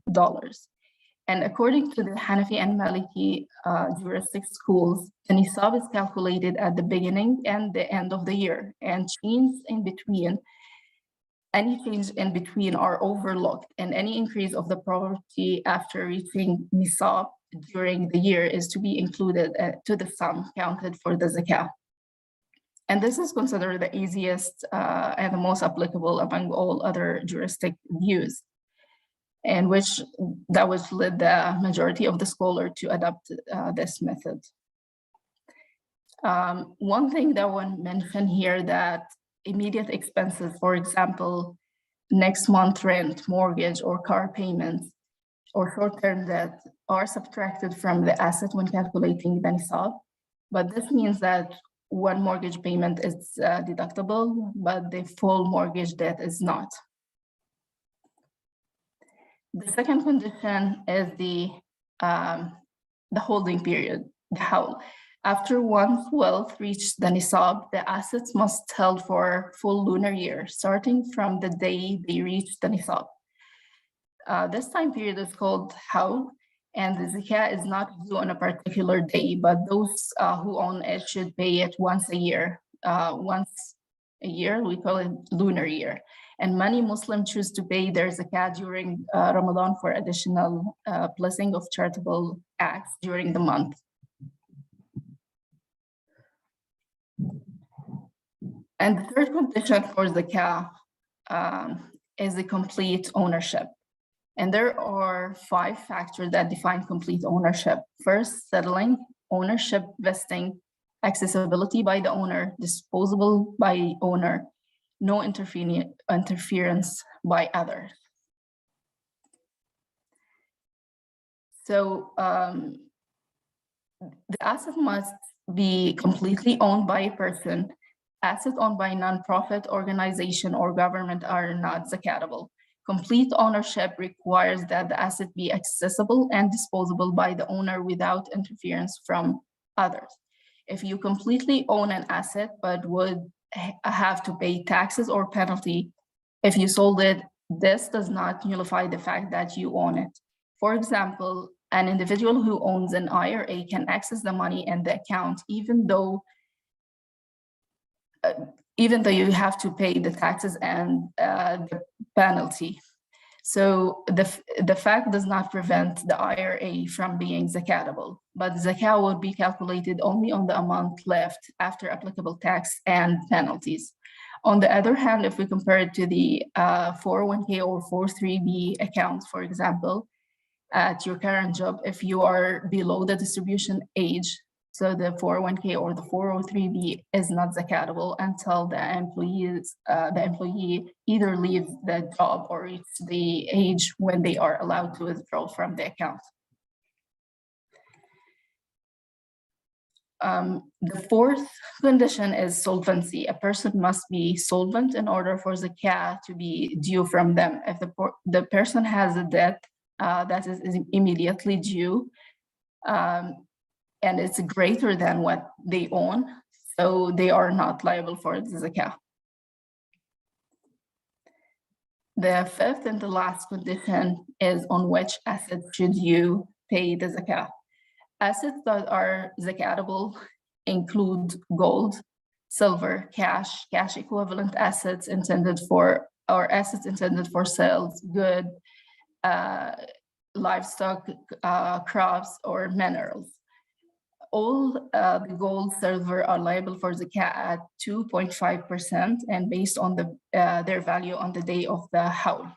S4: And according to the Hanafi and Maliki juristic schools, the nisab is calculated at the beginning and the end of the year, and any change in between are overlooked, and any increase of the property after reaching nisab during the year is to be included to the sum counted for the zakah. And this is considered the easiest and the most applicable among all other juristic views, and which led the majority of the scholar to adopt this method. One thing that I want to mention here, that immediate expenses, for example, next month rent, mortgage, or car payments, or short-term debt, are subtracted from the asset when calculating the nisab. But this means that one mortgage payment is deductible, but the full mortgage debt is not. The second condition is the holding period, the hawl. After one's wealth reaches the nisab, the assets must held for full lunar year, starting from the day they reach the nisab. This time period is called hawl, and the zakah is not due on a particular day, but those who own it should pay it once a year. Once a year, we call it lunar year. And many Muslims choose to pay their zakah during Ramadan for additional blessing of charitable acts during the month. And the third condition for zakah is the complete ownership. And there are 5 factors that define complete ownership. First, settling, ownership, vesting, accessibility by the owner, disposable by owner, no interference by others. So the asset must be completely owned by a person. Assets owned by a nonprofit organization or government are not zakatable. Complete ownership requires that the asset be accessible and disposable by the owner without interference from others. If you completely own an asset but would have to pay taxes or penalty if you sold it, this does not nullify the fact that you own it. For example, an individual who owns an IRA can access the money in the account even though you have to pay the taxes and the penalty. So the fact does not prevent the IRA from being zakatable, but zakah would be calculated only on the amount left after applicable tax and penalties. On the other hand, if we compare it to the 401k or 403b accounts, for example, at your current job, if you are below the distribution age, so the 401k or the 403b is not zakatable until the employee either leaves the job or reaches the age when they are allowed to withdraw from the account. The fourth condition is solvency. A person must be solvent in order for zakah to be due from them. If the person has a debt that is immediately due, and it's greater than what they own, so they are not liable for the zakah. The fifth and the last condition is on which assets should you pay the zakah. Assets that are zakatable include gold, silver, cash equivalent assets intended for sales, good, livestock, crops, or minerals. All the gold, silver are liable for zakah at 2.5% and based on their value on the day of the hawl.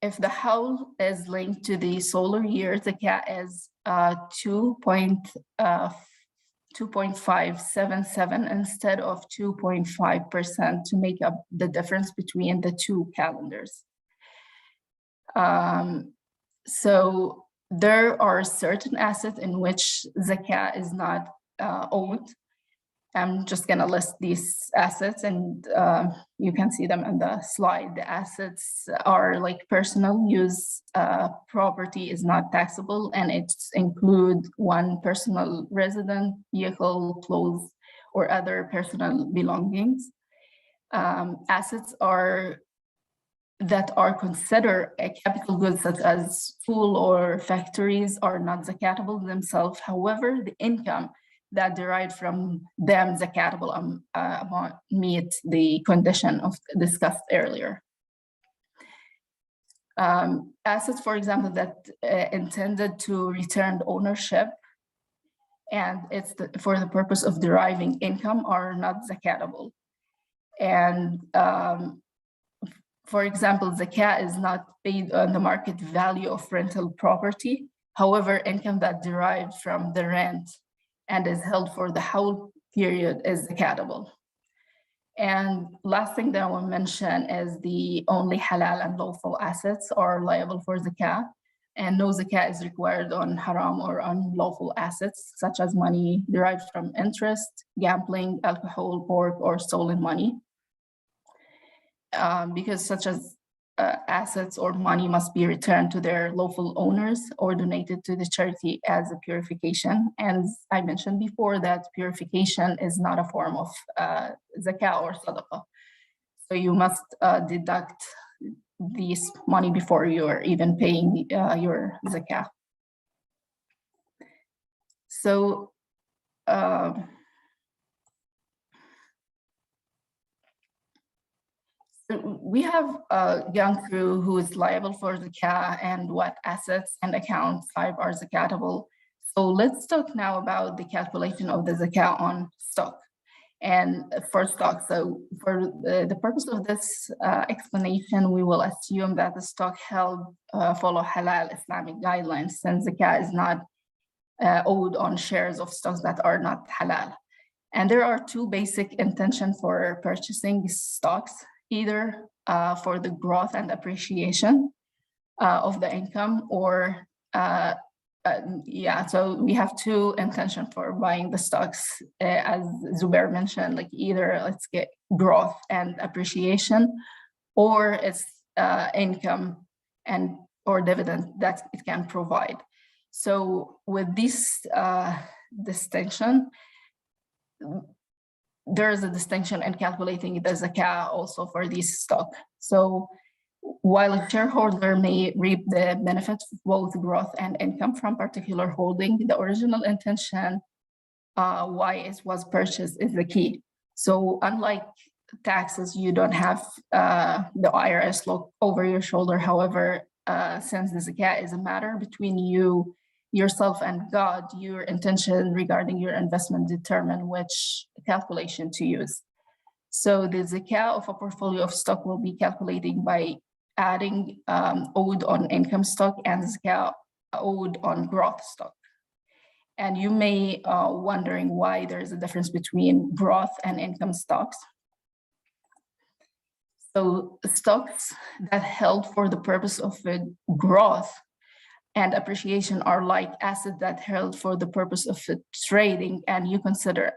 S4: If the hawl is linked to the solar year, zakah is 2.577 instead of 2.5% to make up the difference between the two calendars. So there are certain assets in which zakah is not owed. I'm just going to list these assets, and you can see them in the slide. The assets are like personal use property is not taxable, and it include one personal resident, vehicle, clothes, or other personal belongings. Assets that are considered a capital goods, such as tool or factories, are not zakatable themselves. However, the income that derived from them zakatable meet the condition discussed earlier. Assets, for example, that intended to return ownership and it's for the purpose of deriving income are not zakatable. And for example, zakat is not paid on the market value of rental property. However, income that derived from the rent and is held for the whole period is zakatable. And last thing that I want to mention is the only halal and lawful assets are liable for zakat, and no zakat is required on haram or unlawful assets, such as money derived from interest, gambling, alcohol, pork, or stolen money. Because such as assets or money must be returned to their lawful owners or donated to the charity as a purification. And I mentioned before that purification is not a form of zakah or sadaqah. So you must deduct this money before you're even paying your zakah. So we have gone through who is liable for zakah and what assets and account type are zakatable. So let's talk now about the calculation of the zakah on stock and for stock. So for the purpose of this explanation, we will assume that the stock held follow halal Islamic guidelines, since zakah is not owed on shares of stocks that are not halal. And there are two basic intentions for purchasing stocks, either for the growth and appreciation of the income, or so we have two intentions for buying the stocks, as Zubair mentioned, like either let's get growth and appreciation, or it's income and or dividend that it can provide. So with this distinction, there is a distinction in calculating the zakah also for this stock. So while a shareholder may reap the benefits of both growth and income from particular holding, the original intention why it was purchased is the key. So unlike taxes, you don't have the IRS look over your shoulder. However, since the zakah is a matter between yourself and God, your intention regarding your investment determine which calculation to use. So the zakah of a portfolio of stock will be calculated by adding owed on income stock and zakah owed on growth stock. And you may wondering why there is a difference between growth and income stocks. So stocks that held for the purpose of growth and appreciation are like assets that held for the purpose of trading, and you consider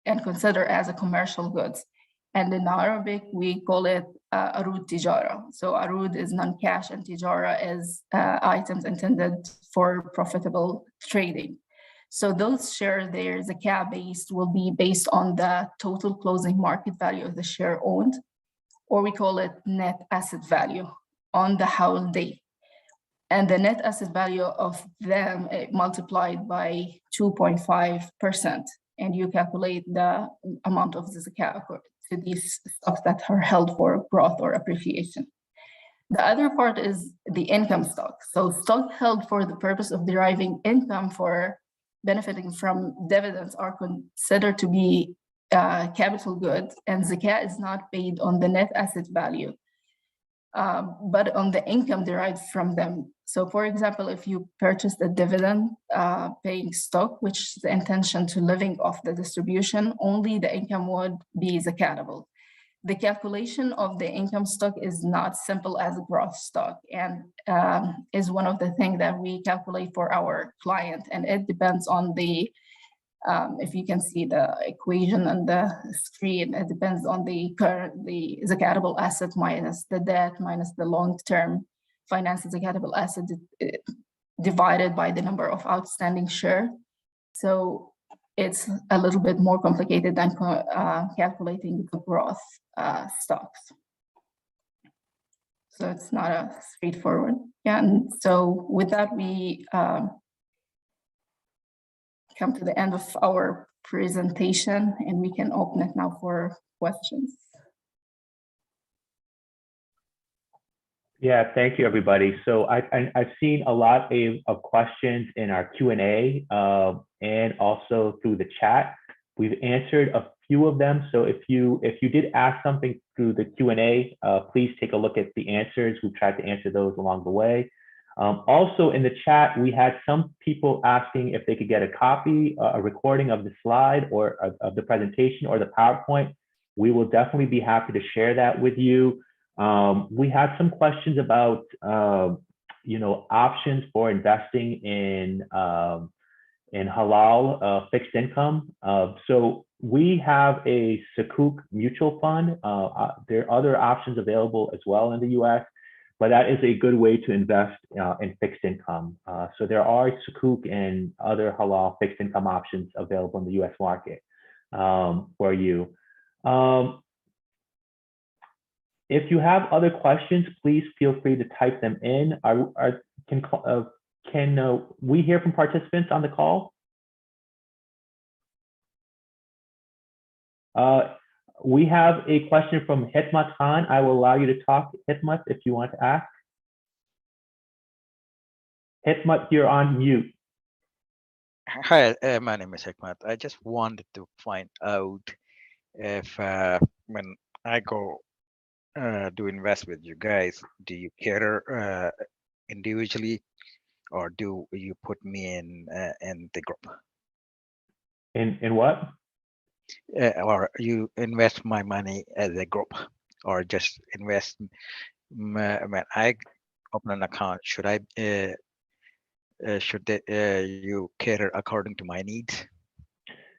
S4: as a commercial goods. And in Arabic, we call it arud tijara. So arud is non-cash and tijara is items intended for profitable trading. So those shares, their zakah based will be based on the total closing market value of the share owned, or we call it net asset value on the whole day. And the net asset value of them multiplied by 2.5%. And you calculate the amount of the zakah to these stocks that are held for growth or appreciation. The other part is the income stock. So stock held for the purpose of deriving income for benefiting from dividends are considered to be capital goods, and zakah is not paid on the net asset value, but on the income derived from them. So for example, if you purchased a dividend paying stock, which is the intention to living off the distribution, only the income would be zakatable. The calculation of the income stock is not simple as a growth stock, and is one of the things that we calculate for our client, and it depends on the If you can see the equation on the screen, it depends on the zakatable asset minus the debt minus the long-term finance zakatable asset divided by the number of outstanding share. So it's a little bit more complicated than calculating the gross stocks. So it's not a straightforward. Yeah, and so with that, we come to the end of our presentation, and we can open it now for questions.
S1: Yeah, thank you, everybody. So I've seen a lot of questions in our Q&A and also through the chat. We've answered a few of them. So if you did ask something through the Q&A, please take a look at the answers. We've tried to answer those along the way. Also in the chat, we had some people asking if they could get a copy, a recording of the slide or of the presentation or the PowerPoint. We will definitely be happy to share that with you. We had some questions about, options for investing in halal fixed income. So we have a Sukuk mutual fund. There are other options available as well in the US, but that is a good way to invest in fixed income. So there are Sukuk and other halal fixed income options available in the US market for you. If you have other questions, please feel free to type them in. Can we hear from participants on the call? We have a question from Hitmat Khan. I will allow you to talk, Hitmat, if you want to ask. Hitmat, you're on mute.
S5: Hi, my name is Hikmat. I just wanted to find out if when I go to invest with you guys, do you cater individually, or do you put me in the group?
S1: In what?
S5: Or you invest my money as a group, or just invest when I open an account? Should I you cater according to my needs?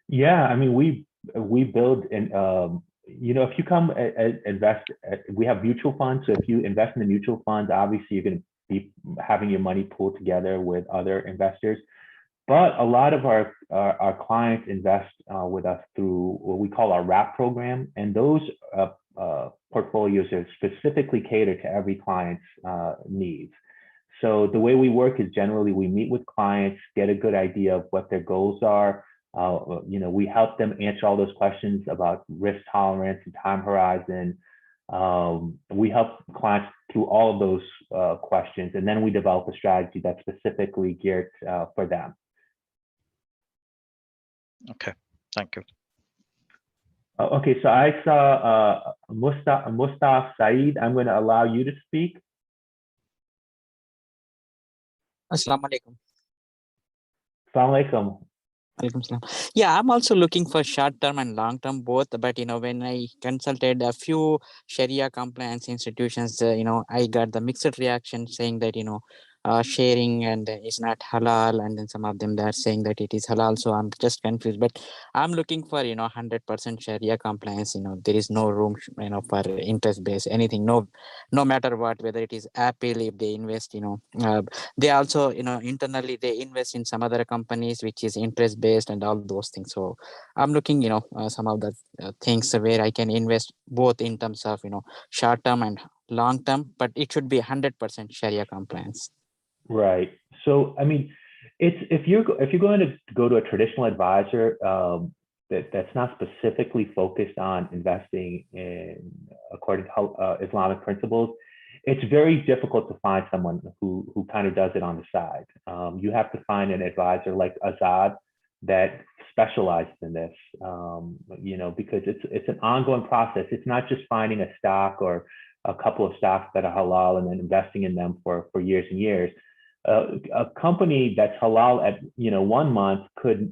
S1: Yeah, I mean, we build in. If you come invest, we have mutual funds. So if you invest in the mutual funds, obviously you're going to be having your money pooled together with other investors. But a lot of our clients invest with us through what we call our wrap program, and those portfolios are specifically catered to every client's needs. So the way we work is generally we meet with clients, get a good idea of what their goals are. We help them answer all those questions about risk tolerance and time horizon. We help clients through all of those questions, and then we develop a strategy that's specifically geared for them.
S5: Okay, thank you.
S1: Okay, so I saw Mustafa Saeed. I'm going to allow you to speak.
S6: Assalamu alaikum.
S1: Assalamu alaikum.
S6: Yeah, I'm also looking for short-term and long-term both. But when I consulted a few Sharia compliance institutions, I got the mixed reaction saying that sharing and is not halal, and then some of them they're saying that it is halal. So I'm just confused. But I'm looking for 100% Sharia compliance. There is no room for interest-based anything. No matter what, whether it is Apple, if they invest, they also internally they invest in some other companies which is interest-based and all those things. So I'm looking some of the things where I can invest both in terms of short-term and long-term, but it should be 100% Sharia compliance.
S1: Right. So, I mean, if you're going to go to a traditional advisor that's not specifically focused on investing in according to Islamic principles, it's very difficult to find someone who kind of does it on the side. You have to find an advisor like Azzad that specializes in this, because it's an ongoing process. It's not just finding a stock or a couple of stocks that are halal and then investing in them for years and years. A company that's halal at 1 month could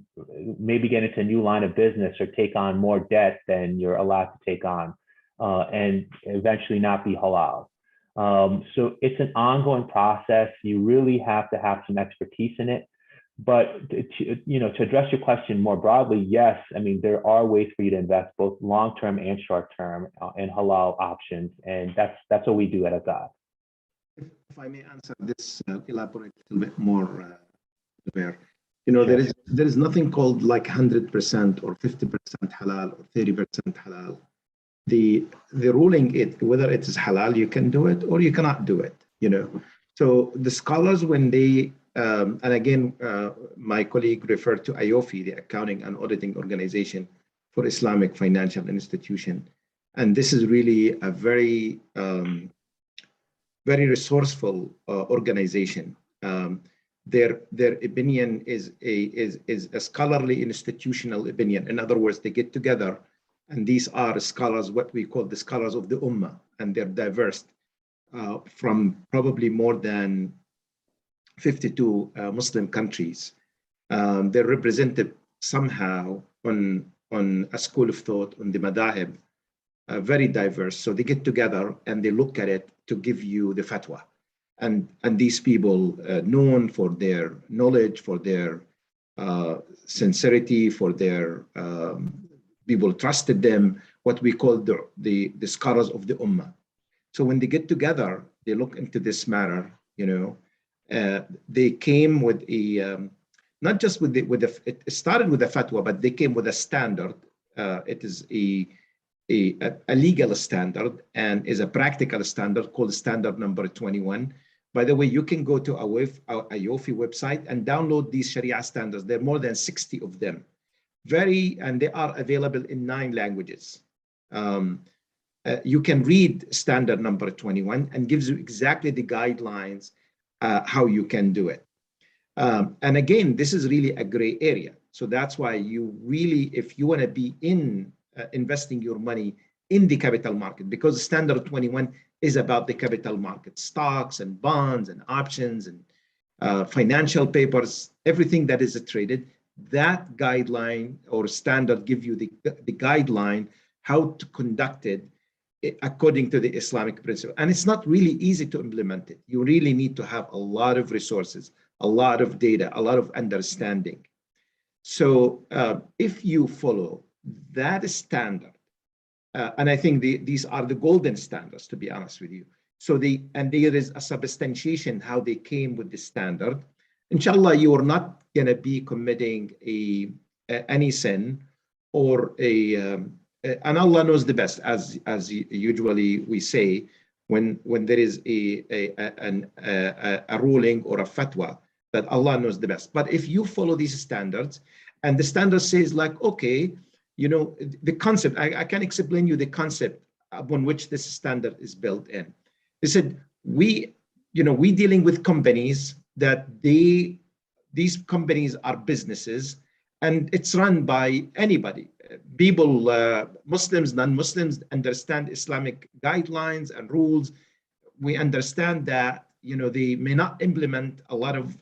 S1: maybe get into a new line of business or take on more debt than you're allowed to take on, and eventually not be halal. So it's an ongoing process. You really have to have some expertise in it. But to address your question more broadly, yes, I mean, there are ways for you to invest both long-term and short-term in halal options, and that's what we do at Azzad.
S2: If I may answer this, elaborate a little bit more, there. There is nothing called like 100% or 50% halal or 30% halal. The ruling whether it is halal, you can do it or you cannot do it. So the scholars, when they and again, my colleague referred to Iofi, the accounting and auditing organization for Islamic financial institution, and this is really a very very resourceful organization. Their opinion is a scholarly institutional opinion. In other words, they get together, and these are scholars, what we call the scholars of the Ummah, and they're diverse from probably more than 52 Muslim countries. They're represented somehow on a school of thought, on the madahib, very diverse. So they get together and they look at it to give you the fatwa. And these people, known for their knowledge, for their sincerity, for their people trusted them, what we call the scholars of the Ummah. So when they get together, they look into this matter, they came with a, not just with it started with a fatwa, but they came with a standard. It is a legal standard and is a practical standard called standard number 21. By the way, you can go to our Iofi website and download these Sharia standards. There are more than 60 of them. And they are available in 9 languages. You can read standard number 21 and gives you exactly the guidelines how you can do it. And again, this is really a gray area. So that's why you really, if you want to be in investing your money in the capital market, because standard 21 is about the capital market, stocks and bonds and options and financial papers, everything that is traded, that guideline or standard give you the guideline how to conduct it according to the Islamic principle. And it's not really easy to implement it. You really need to have a lot of resources, a lot of data, a lot of understanding. So if you follow that standard, and I think these are the golden standards, to be honest with you. So and there is a substantiation how they came with the standard. Inshallah, you are not going to be committing any sin or and Allah knows the best, as usually we say when there is a ruling or a fatwa, that Allah knows the best. But if you follow these standards, and the standard says like, okay, the concept, I can explain you the concept upon which this standard is built in. They said, we dealing with companies that these companies are businesses, and it's run by anybody. People, Muslims, non-Muslims, understand Islamic guidelines and rules. We understand that, they may not implement a lot of,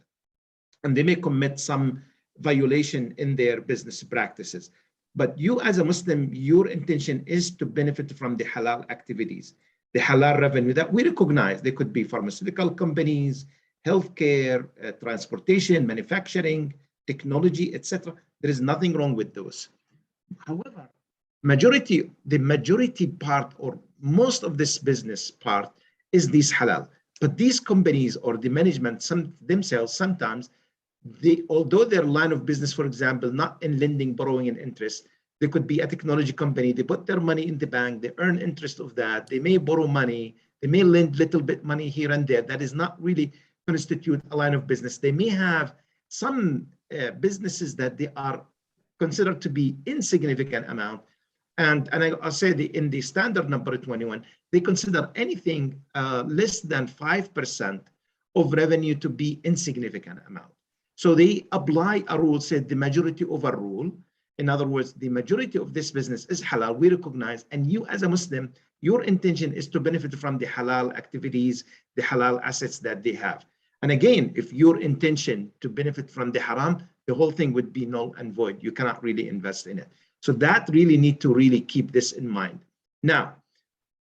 S2: and they may commit some violation in their business practices. But you as a Muslim, your intention is to benefit from the halal activities, the halal revenue that we recognize. They could be pharmaceutical companies, healthcare, transportation, manufacturing, technology, etc. There is nothing wrong with those. However, the majority part or most of this business part is this halal. But these companies or the management themselves sometimes, although their line of business, for example, not in lending, borrowing, and interest, they could be a technology company. They put their money in the bank. They earn interest of that. They may borrow money. They may lend little bit money here and there. That is not really constitute a line of business. They may have some businesses that they are considered to be insignificant amount. And I'll say in the standard number 21, they consider anything less than 5% of revenue to be insignificant amount. So they apply a rule, said the majority overrule. In other words, the majority of this business is halal, we recognize, and you as a Muslim, your intention is to benefit from the halal activities, the halal assets that they have. And again, if your intention to benefit from the haram, the whole thing would be null and void. You cannot really invest in it. So that really need to really keep this in mind. Now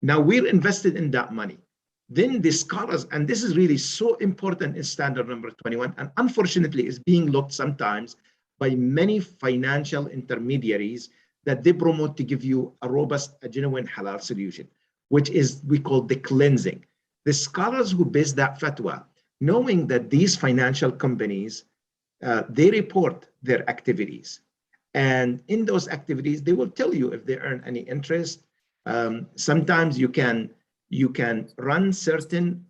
S2: we're invested in that money. then the scholars, and this is really so important in standard number 21, and unfortunately is being looked sometimes by many financial intermediaries that they promote to give you a robust, a genuine halal solution, which is we call the cleansing. The scholars who base that fatwa, knowing that these financial companies, they report their activities. And in those activities, they will tell you if they earn any interest. Sometimes you can run certain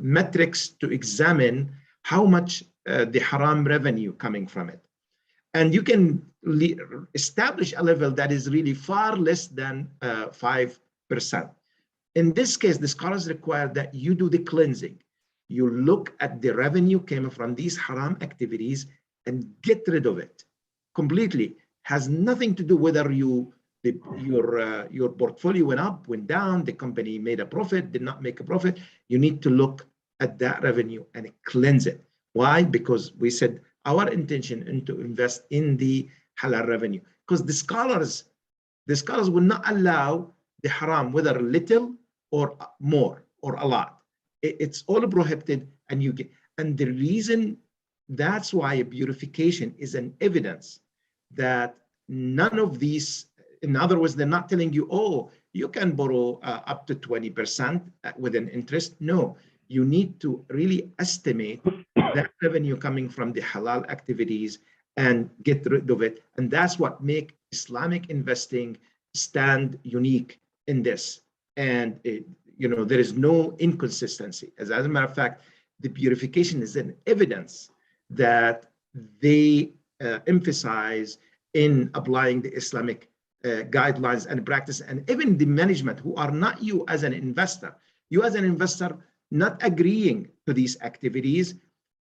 S2: metrics to examine how much the haram revenue coming from it. And you can establish a level that is really far less than 5%. In this case, the scholars require that you do the cleansing. You look at the revenue came from these haram activities and get rid of it completely. Has nothing to do whether your portfolio went up, went down, the company made a profit, did not make a profit. You need to look at that revenue and cleanse it. Why? Because we said our intention is to invest in the halal revenue, because the scholars will not allow the haram, whether little or more or a lot. It's all prohibited, and and the reason that's why a purification is an evidence that none of these, in other words, they're not telling you, oh, you can borrow up to 20% with an interest. No, you need to really estimate that revenue coming from the halal activities and get rid of it. And that's what makes Islamic investing stand unique in this. And there is no inconsistency. As a matter of fact, the purification is an evidence that they emphasize in applying the Islamic guidelines and practice, and even the management who are not you as an investor. You as an investor not agreeing to these activities,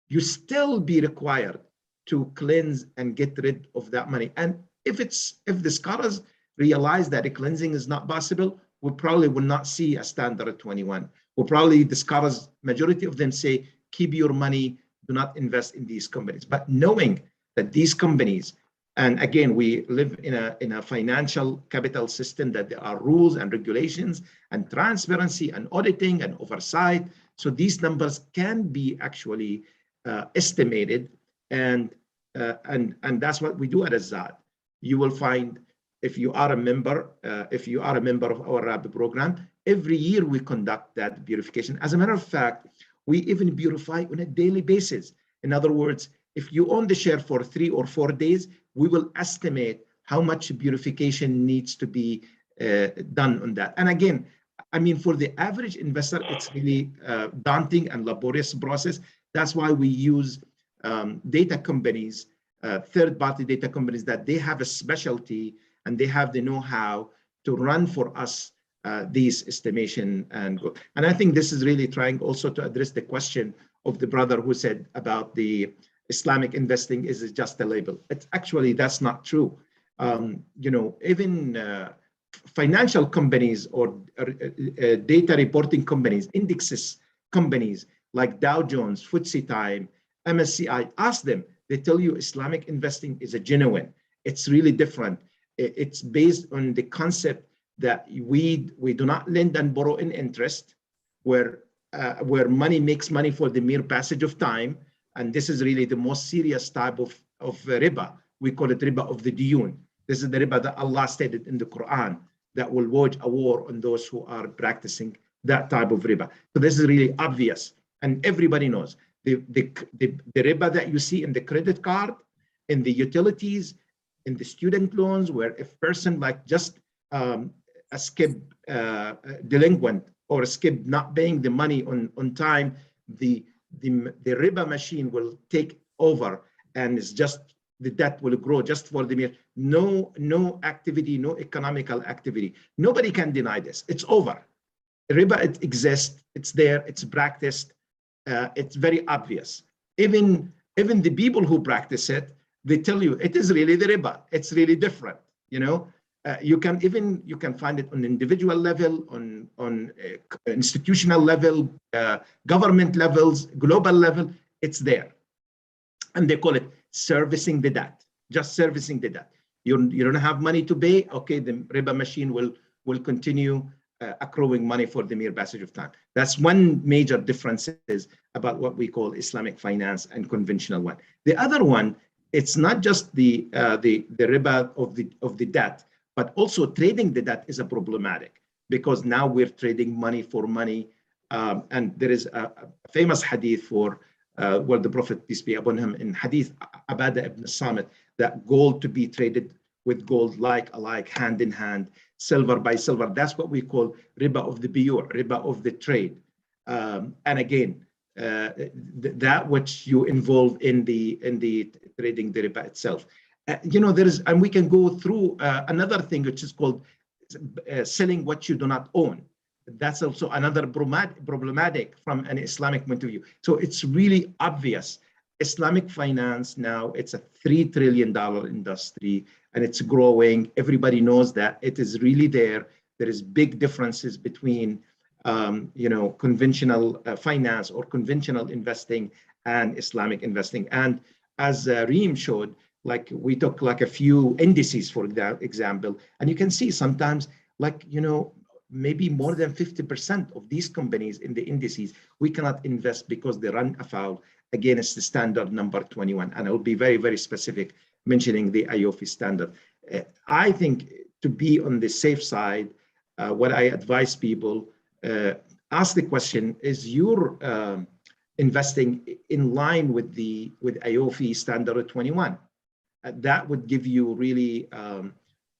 S2: you still be required to cleanse and get rid of that money. And if the scholars realize that a cleansing is not possible, we probably will not see a standard 21. Well, probably the scholars, majority of them say, keep your money, do not invest in these companies. But knowing that these companies, and again, we live in a financial capital system, that there are rules and regulations and transparency and auditing and oversight. So these numbers can be actually estimated, and that's what we do at Azzad. You will find, if you are a member of our RAB program, every year we conduct that purification. As a matter of fact, we even purify on a daily basis. In other words, if you own the share for 3 or 4 days, we will estimate how much purification needs to be done on that. And again, I mean, for the average investor, it's really daunting and laborious process. That's why we use data companies, third-party data companies, that they have a specialty and they have the know-how to run for us these estimation. And I think this is really trying also to address the question of the brother who said about the Islamic investing is just a label. It's actually, that's not true. Even financial companies or data reporting companies, indexes companies like Dow Jones, FTSE Time, MSCI, ask them, they tell you Islamic investing is a genuine. It's really different. It's based on the concept that we do not lend and borrow in interest, where money makes money for the mere passage of time. And this is really the most serious type of riba. We call it riba of the diyun. This is the riba that Allah stated in the Quran that will wage a war on those who are practicing that type of riba. So this is really obvious, and everybody knows. The riba that you see in the credit card, in the utilities, in the student loans, where if person like just a skip delinquent or skip not paying the money on time, the riba machine will take over, and it's just the debt will grow just for the mere no activity, no economical activity. Nobody can deny this. It's over. Riba, it exists. It's there. It's practiced. It's very obvious. Even the people who practice it, they tell you it is really the riba. It's really different. You can find it on individual level, on institutional level, government levels, global level. It's there, and they call it servicing the debt. Just servicing the debt. You don't have money to pay. Okay, the riba machine will continue accruing money for the mere passage of time. That's one major difference is about what we call Islamic finance and conventional one. The other one, it's not just the riba of the debt, but also trading the debt is a problematic, because now we're trading money for money. And there is a famous hadith for where the Prophet, peace be upon him, in hadith Abadah ibn Samit, that gold to be traded with gold like alike, hand in hand, silver by silver. That's what we call riba of the biyu', riba of the trade. And again, that which you involve in the trading the riba itself. There is, and we can go through another thing which is called selling what you do not own. That's also another problematic from an Islamic point of view. So it's really obvious. Islamic finance now, it's a $3 trillion industry and it's growing. Everybody knows that it is really there. There is big differences between conventional finance or conventional investing and Islamic investing. And as Reem showed, like we took like a few indices, for example, and you can see sometimes maybe more than 50% of these companies in the indices, we cannot invest because they run afoul against the standard number 21. And I will be very, very specific, mentioning the Iofi standard. I think to be on the safe side, what I advise people, ask the question, is your investing in line with Iofi standard 21? That would give you really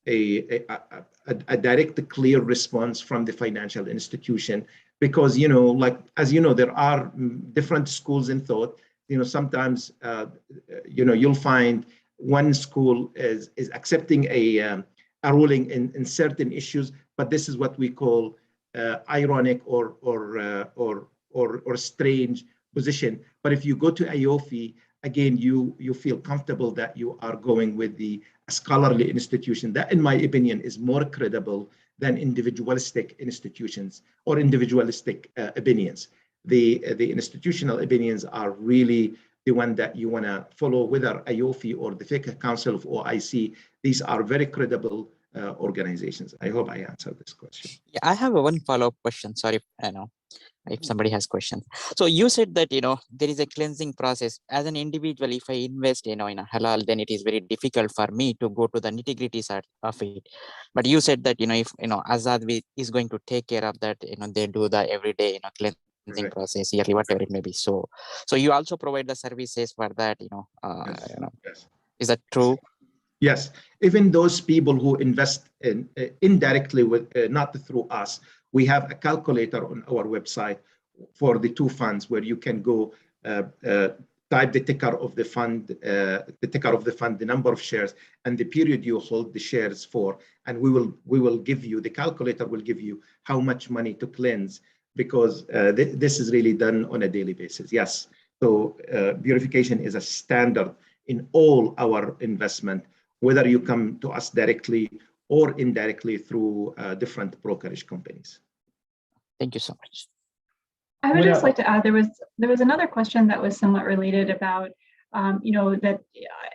S2: a direct, clear response from the financial institution, because as you know, there are different schools in thought. Sometimes you'll find one school is accepting a ruling in certain issues, but this is what we call ironic or strange position. But if you go to Iofi, again, you feel comfortable that you are going with the scholarly institution that, in my opinion, is more credible than individualistic institutions or individualistic opinions. The institutional opinions are really the one that you want to follow, whether Iofi or the Fiqh Council of OIC. These are very credible organizations. I hope I answered this question.
S6: Yeah, I have one follow-up question. Sorry, if somebody has questions. So you said that, there is a cleansing process. As an individual, if I invest, in a halal, then it is very difficult for me to go to the nitty-gritty side of it. But you said that, if, Azzad is going to take care of that, they do the everyday, cleansing process, yearly, whatever it may be. So you also provide the services for that,
S2: Yes.
S6: Is that true?
S2: Yes, even those people who invest indirectly with not through us, we have a calculator on our website for the two funds where you can go type the ticker of the fund, the number of shares, and the period you hold the shares for, and we will give you, the calculator will give you how much money to cleanse, because this is really done on a daily basis. Yes, so purification is a standard in all our investment, whether you come to us directly or indirectly through different brokerage companies.
S6: Thank you so much.
S3: I would just like to add, there was another question that was somewhat related about, that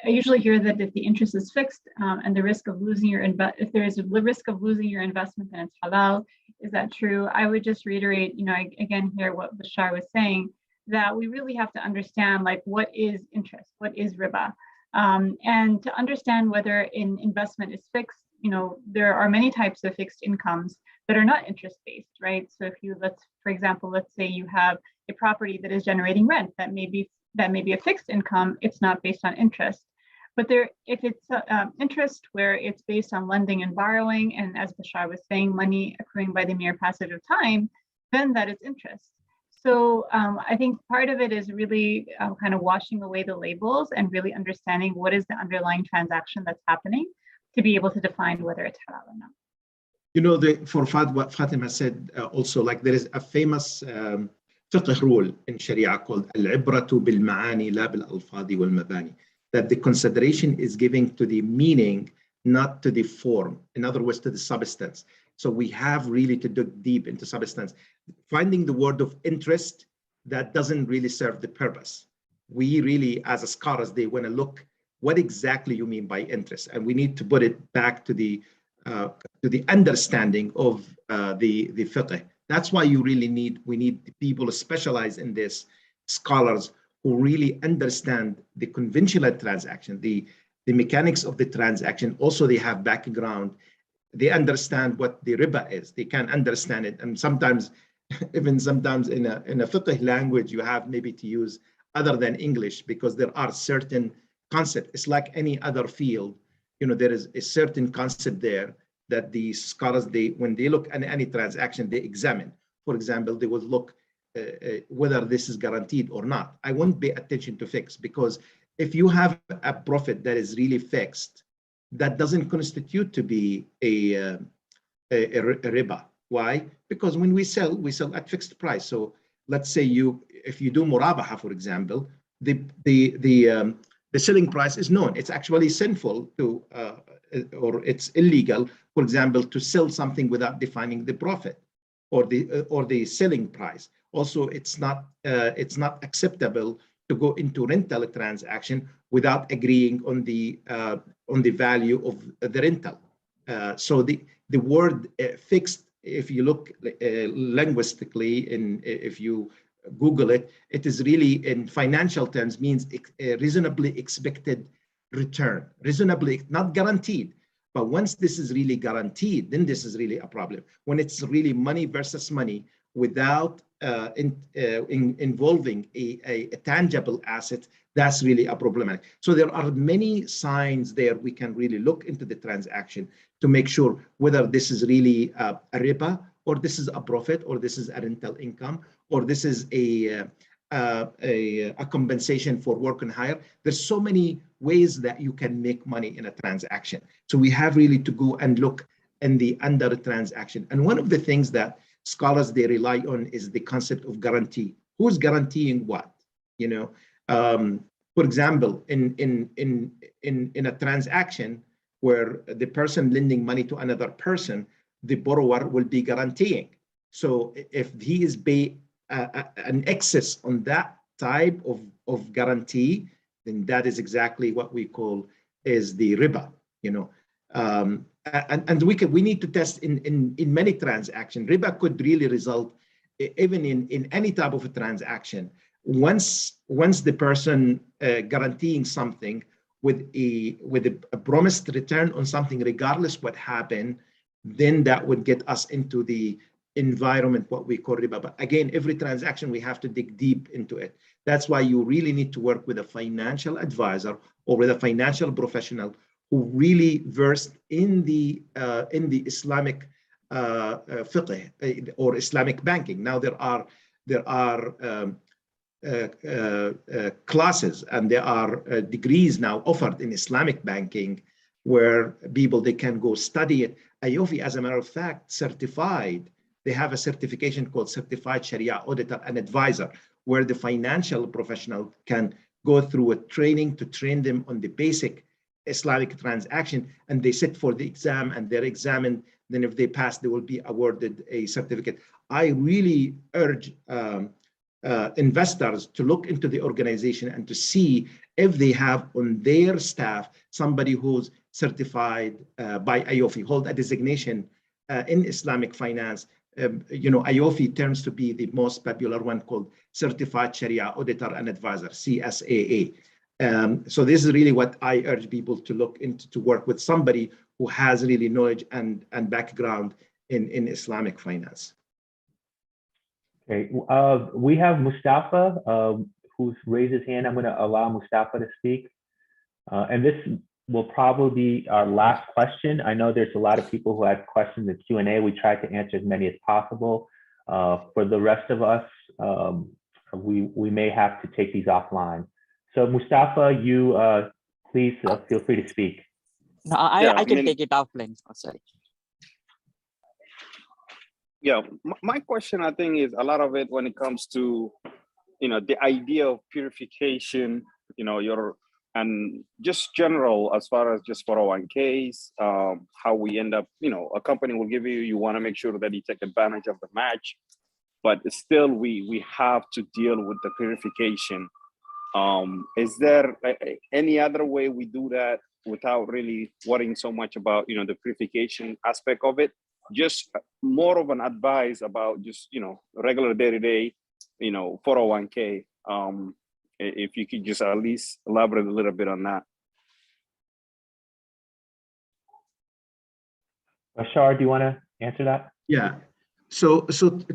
S3: I usually hear that if the interest is fixed and the risk of losing if there is a risk of losing your investment, then it's halal. Is that true? I would just reiterate, again, here what Bashar was saying, that we really have to understand, what is interest, what is riba, and to understand whether an investment is fixed. There are many types of fixed incomes that are not interest-based, right? So if for example, let's say you have a property that is generating rent, that may be a fixed income, it's not based on interest. But if it's interest where it's based on lending and borrowing, and as Bashar was saying, money accruing by the mere passage of time, then that is interest. So I think part of it is really kind of washing away the labels and really understanding what is the underlying transaction that's happening to be able to define whether it's halal or not.
S2: For what Fatima said, also, there is a famous fiqh rule in Sharia called al-ibratu bil-ma'ani la bil-alfadi wal-mabani, that the consideration is given to the meaning, not to the form. In other words, to the substance. So we have really to dig deep into substance. Finding the word of interest, that doesn't really serve the purpose. We really, as a scholars, they want to look what exactly you mean by interest, and we need to put it back to the to the understanding of the fiqh. That's why we need people specialized in this, scholars who really understand the conventional transaction, the mechanics of the transaction. Also, they have background. They understand what the riba is. They can understand it. And sometimes, even sometimes in a fiqh language, you have maybe to use other than English, because there are certain concepts. It's like any other field. There is a certain concept there that the scholars, when they look at any transaction, they examine. For example, they would look whether this is guaranteed or not. I won't pay attention to fixed, because if you have a profit that is really fixed, that doesn't constitute to be a riba. Why? Because when we sell at fixed price. So let's say if you do murabaha, for example, the selling price is known. It's actually sinful to, or it's illegal, for example, to sell something without defining the profit or the selling price. Also, it's not acceptable to go into rental transaction without agreeing on the value of the rental. So the word fixed, if you look linguistically, if you Google it, it is really in financial terms means reasonably expected return, reasonably, not guaranteed. But once this is really guaranteed, then this is really a problem. When it's really money versus money without involving a tangible asset, that's really a problematic. So there are many signs there we can really look into the transaction to make sure whether this is really a riba, or this is a profit, or this is a rental income, or this is a compensation for work and hire. There's so many ways that you can make money in a transaction. So we have really to go and look in the under transaction. And one of the things that scholars, they rely on is the concept of guarantee. Who's guaranteeing what? For example, in a transaction where the person lending money to another person, the borrower will be guaranteeing. So if he is paying an excess on that type of guarantee, then that is exactly what we call is the riba. And we need to test in many transactions. Riba could really result even in any type of a transaction. Once the person guaranteeing something with a promised return on something, regardless what happened, then that would get us into the environment what we call riba. But again, every transaction we have to dig deep into it. That's why you really need to work with a financial advisor or with a financial professional who really versed in the Islamic fiqh or Islamic banking. Now there are classes and there are degrees now offered in Islamic banking where people, they can go study it. Iofi, as a matter of fact, certified. They have a certification called Certified Sharia Auditor and Advisor, where the financial professional can go through a training to train them on the basic Islamic transaction, and they sit for the exam and they're examined. Then if they pass, they will be awarded a certificate. I really urge investors to look into the organization and to see if they have on their staff somebody who's certified by Iofi, hold a designation in Islamic finance. Iofi turns to be the most popular one, called Certified Sharia Auditor and Advisor, CSAA. So this is really what I urge people to look into, to work with somebody who has really knowledge and background in Islamic finance.
S1: Okay, we have Mustafa who's raised his hand. I'm going to allow Mustafa to speak. And this will probably be our last question. I know there's a lot of people who have questions in Q&A. We try to answer as many as possible. For the rest of us, we may have to take these offline. So Mustafa, you please feel free to speak.
S6: No, I can take it offline. Oh, sorry.
S7: Yeah, my question, I think, is a lot of it when it comes to, the idea of purification, and just general as far as just 401ks, how we end up, a company will give you want to make sure that you take advantage of the match, but still we have to deal with the purification. Is there any other way we do that without really worrying so much about, the purification aspect of it. Just more of an advice about just, regular day-to-day, 401k. If you could just at least elaborate a little bit on that.
S1: Bashar, do you want to answer that?
S2: Yeah. So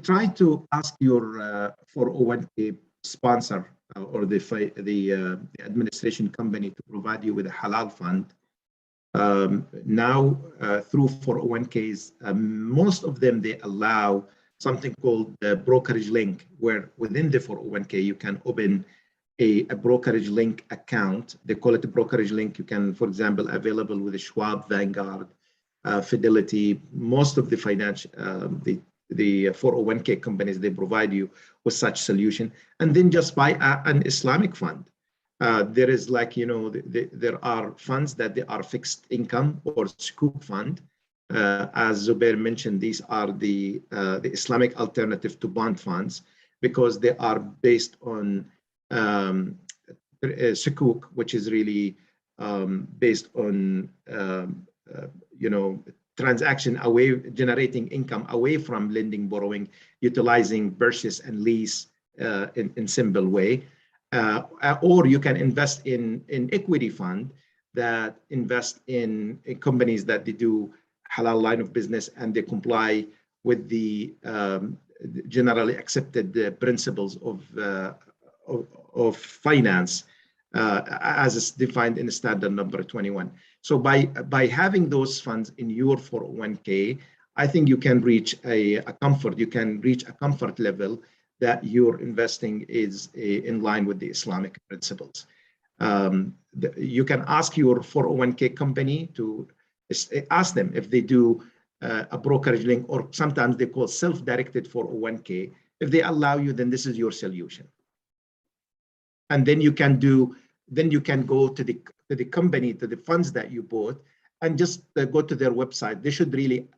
S2: try to ask your 401k sponsor or the administration company to provide you with a halal fund. Now, through 401ks, most of them, they allow something called the brokerage link, where within the 401k, you can open a brokerage link account. They call it a brokerage link. You can, for example, available with a Schwab, Vanguard, Fidelity. Most of the financial, the 401k companies, they provide you with such solution. And then just buy an Islamic fund. There is there are funds that they are fixed income or sukuk fund. As Zubair mentioned, these are the Islamic alternative to bond funds, because they are based on sukuk, which is really based on transaction away, generating income away from lending, borrowing, utilizing purchase and lease in simple way. Or you can invest in equity fund that invest in companies that they do halal line of business and they comply with the generally accepted principles of finance as is defined in standard number 21. So by having those funds in your 401k, I think you can reach a comfort level that your investing is in line with the Islamic principles. You can ask your 401k company to ask them if they do a brokerage link, or sometimes they call self-directed 401k. If they allow you, then this is your solution. And then you can go to the company, to the funds that you bought, and just go to their website. They should really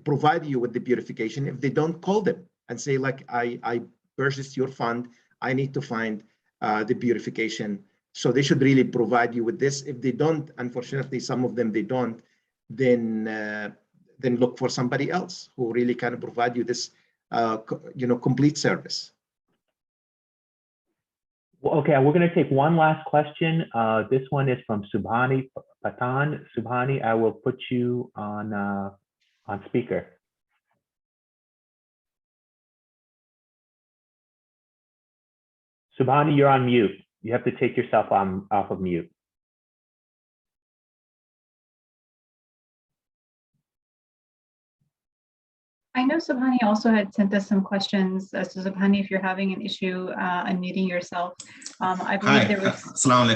S2: provide you with the purification. If they don't, call them and say, like, I purchased your fund, I need to find the purification. So they should really provide you with this. If they don't, unfortunately, some of them, they don't, then look for somebody else who really can provide you this complete service.
S1: Well, okay, we're going to take one last question. This one is from Subhani Patan. Subhani, I will put you on speaker. Subhani, you're on mute. You have to take yourself off of mute.
S3: I know Subhani also had sent us some questions. So Subhani, if you're having an issue unmuting yourself, I believe there was.
S8: Assalamu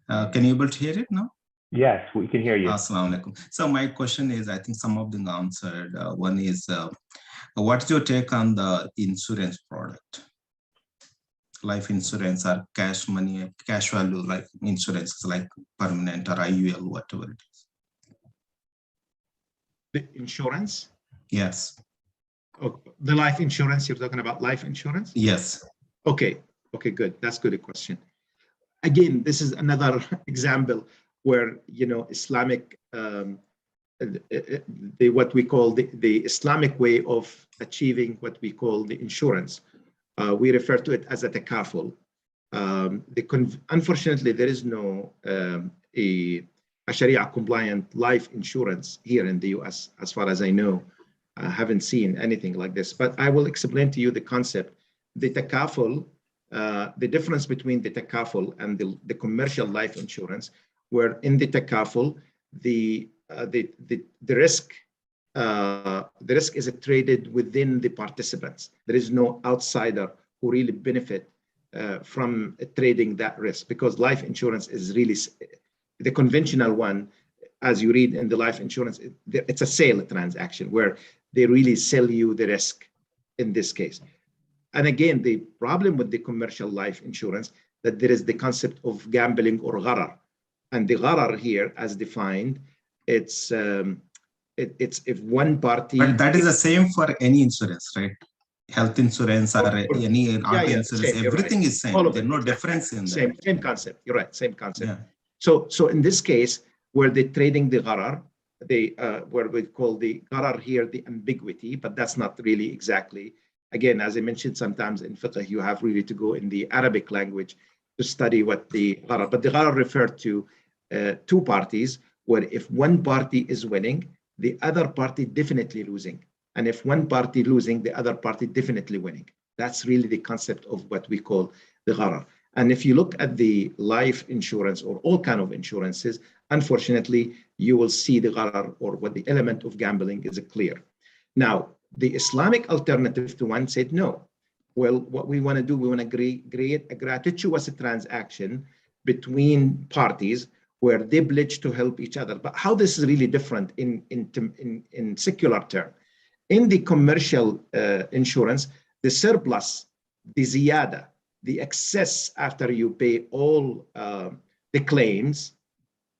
S8: alaikum. Can you able to hear it now?
S1: Yes, we can hear you.
S8: Assalamu alaikum. So my question is, I think some of them answered. One is, what's your take on the insurance product? Life insurance or cash money, cash value, like insurance, like permanent or IUL, whatever it is.
S2: The insurance?
S8: Yes.
S2: Oh, the life insurance, you're talking about life insurance?
S8: Yes.
S2: Okay, good. That's a good question. Again, this is another example where, Islamic, what we call the Islamic way of achieving what we call the insurance. We refer to it as a takaful. Unfortunately, there is no a Sharia compliant life insurance here in the US, as far as I know. I haven't seen anything like this, but I will explain to you the concept. The takaful, the difference between the takaful and the commercial life insurance, where in the takaful, the risk is traded within the participants. There is no outsider who really benefit from trading that risk, because life insurance is really the conventional one. As you read in the life insurance, it's a sale transaction where they really sell you the risk in this case. And again, the problem with the commercial life insurance, that there is the concept of gambling or gharar. And the gharar here, as defined, it's if one party.
S8: But that is the same for any insurance, right? Health insurance or any auto insurance, everything is same. There's no difference in that.
S2: Same concept. You're right. Same concept.
S8: Yeah.
S2: So in this case, where they're trading the gharar, where we call the gharar here the ambiguity, but that's not really exactly. Again, as I mentioned, sometimes in fiqh, you have really to go in the Arabic language to study what the gharar, but the gharar referred to two parties, where if one party is winning, the other party definitely losing. And if one party losing, the other party definitely winning. That's really the concept of what we call the gharar. And if you look at the life insurance or all kind of insurances, unfortunately, you will see the gharar, or what the element of gambling is clear. Now, the Islamic alternative to one said, no. Well, what we want to do, we want to create a gratuitous transaction between parties where they pledge to help each other. But how this is really different in secular term. In the commercial insurance, the surplus, the ziyada, the excess after you pay all the claims,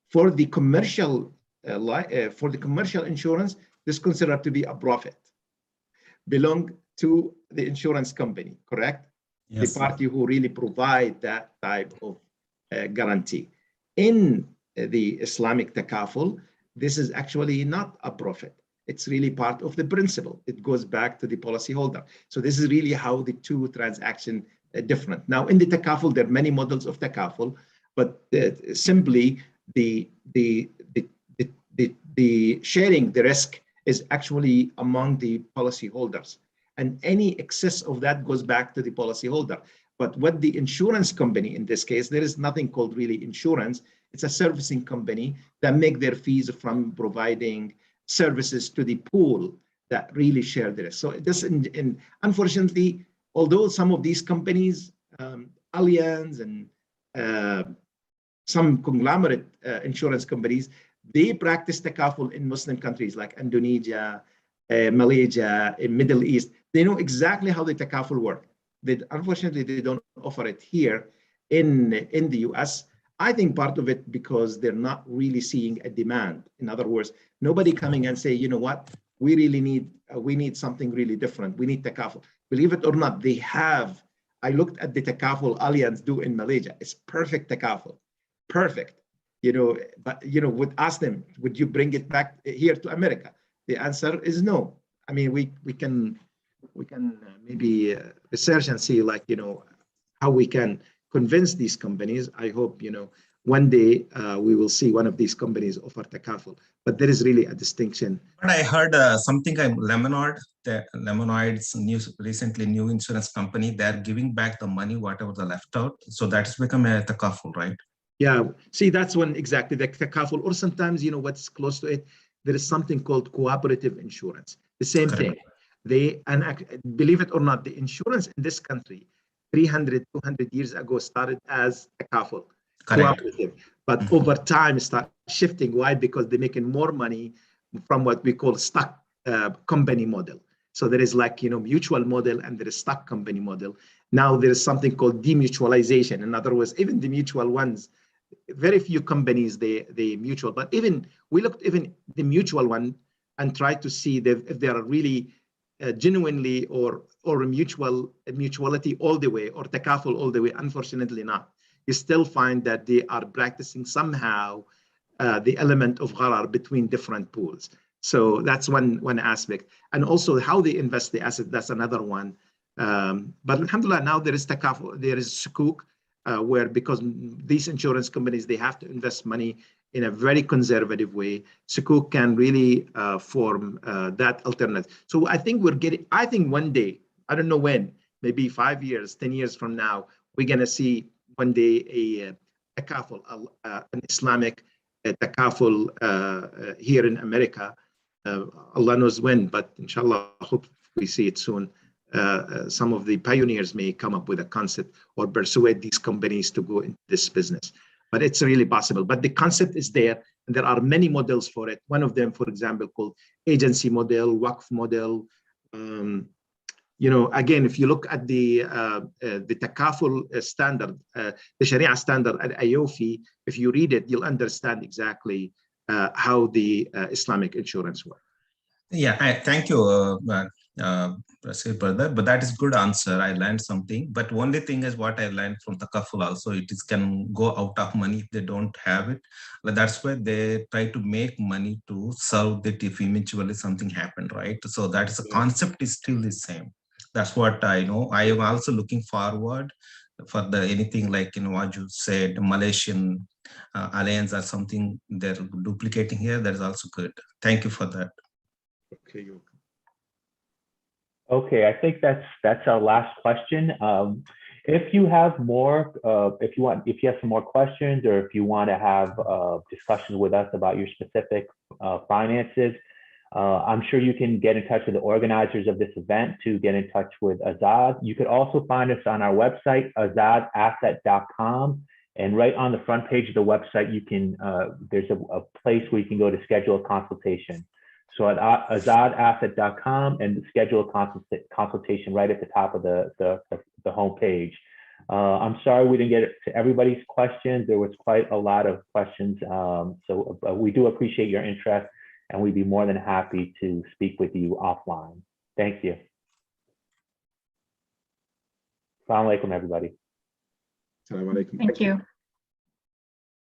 S2: for the commercial insurance, this is considered to be a profit, belong to the insurance company, correct? Yes. The party who really provide that type of guarantee. In the Islamic takaful, this is actually not a profit. It's really part of the principle. It goes back to the policyholder. So this is really how the two transactions are different. Now, in the takaful, there are many models of takaful, but simply the sharing the risk is actually among the policyholders, and any excess of that goes back to the policyholder. But what the insurance company, in this case, there is nothing called really insurance. It's a servicing company that make their fees from providing services to the pool that really share the risk. So this, unfortunately, although some of these companies, Allianz and some conglomerate insurance companies, they practice takaful in Muslim countries like Indonesia, Malaysia, in Middle East. They know exactly how the takaful work. Unfortunately, they don't offer it here in the US. I think part of it because they're not really seeing a demand. In other words, nobody coming and say, you know what, we really need something really different. We need takaful. Believe it or not, they have. I looked at the takaful Allianz do in Malaysia. It's perfect takaful, perfect. But would ask them, would you bring it back here to America? The answer is no. I mean, we can maybe research and see, like, how we can convince these companies. I hope, one day we will see one of these companies offer takaful, but there is really a distinction.
S8: But I heard something like Lemonoid's recently new insurance company, they're giving back the money, whatever they left out. So that's become a takaful, right?
S2: Yeah, see, that's one exactly, the takaful, or sometimes, what's close to it, there is something called cooperative insurance, the same thing. And believe it or not, the insurance in this country 300, 200 years ago started as takaful, cooperative, but over time start shifting. Why? Because they're making more money from what we call stock company model. So there is like, mutual model and there is stock company model. Now there is something called demutualization. In other words, even the mutual ones, very few companies, they mutual, but even we looked even the mutual one and tried to see if they are really genuinely or mutuality all the way or takaful all the way. Unfortunately not. You still find that they are practicing somehow the element of gharar between different pools. So that's one aspect. And also how they invest the asset, that's another one. But alhamdulillah, now there is takaful, there is sukuk, where because these insurance companies, they have to invest money in a very conservative way. Sukuk can really form that alternative. So I think I think one day, I don't know when, maybe 5 years, 10 years from now, we're gonna see one day a takaful, an Islamic takaful here in America. Allah knows when, but inshallah, I hope we see it soon. Some of the pioneers may come up with a concept or persuade these companies to go into this business. But it's really possible. But the concept is there, and there are many models for it. One of them, for example, called agency model, waqf model. Again, if you look at the takaful standard, the Sharia standard at Iofi, if you read it, you'll understand exactly how the Islamic insurance works.
S8: Yeah, thank you, brother, but that is good answer. I learned something. But only thing is what I learned from Takaful also, it is can go out of money if they don't have it. But that's why they try to make money to serve it if eventually something happened, right? So that is the concept is still the same. That's what I know. I am also looking forward for the anything like what you said, Malaysian alliance or something they're duplicating here. That is also good. Thank you for that.
S2: Okay.
S1: Okay, I think that's our last question. If you have more, if you have some more questions, or if you want to have discussions with us about your specific finances, I'm sure you can get in touch with the organizers of this event to get in touch with Azzad. You could also find us on our website, azzadasset.com. And right on the front page of the website, you can there's a place where you can go to schedule a consultation. So at azzadasset.com and schedule a consultation right at the top of the homepage. I'm sorry we didn't get to everybody's questions. There was quite a lot of questions. So we do appreciate your interest, and we'd be more than happy to speak with you offline. Thank you. Assalamu alaikum, everybody.
S2: Assalamu alaikum.
S3: Thank you.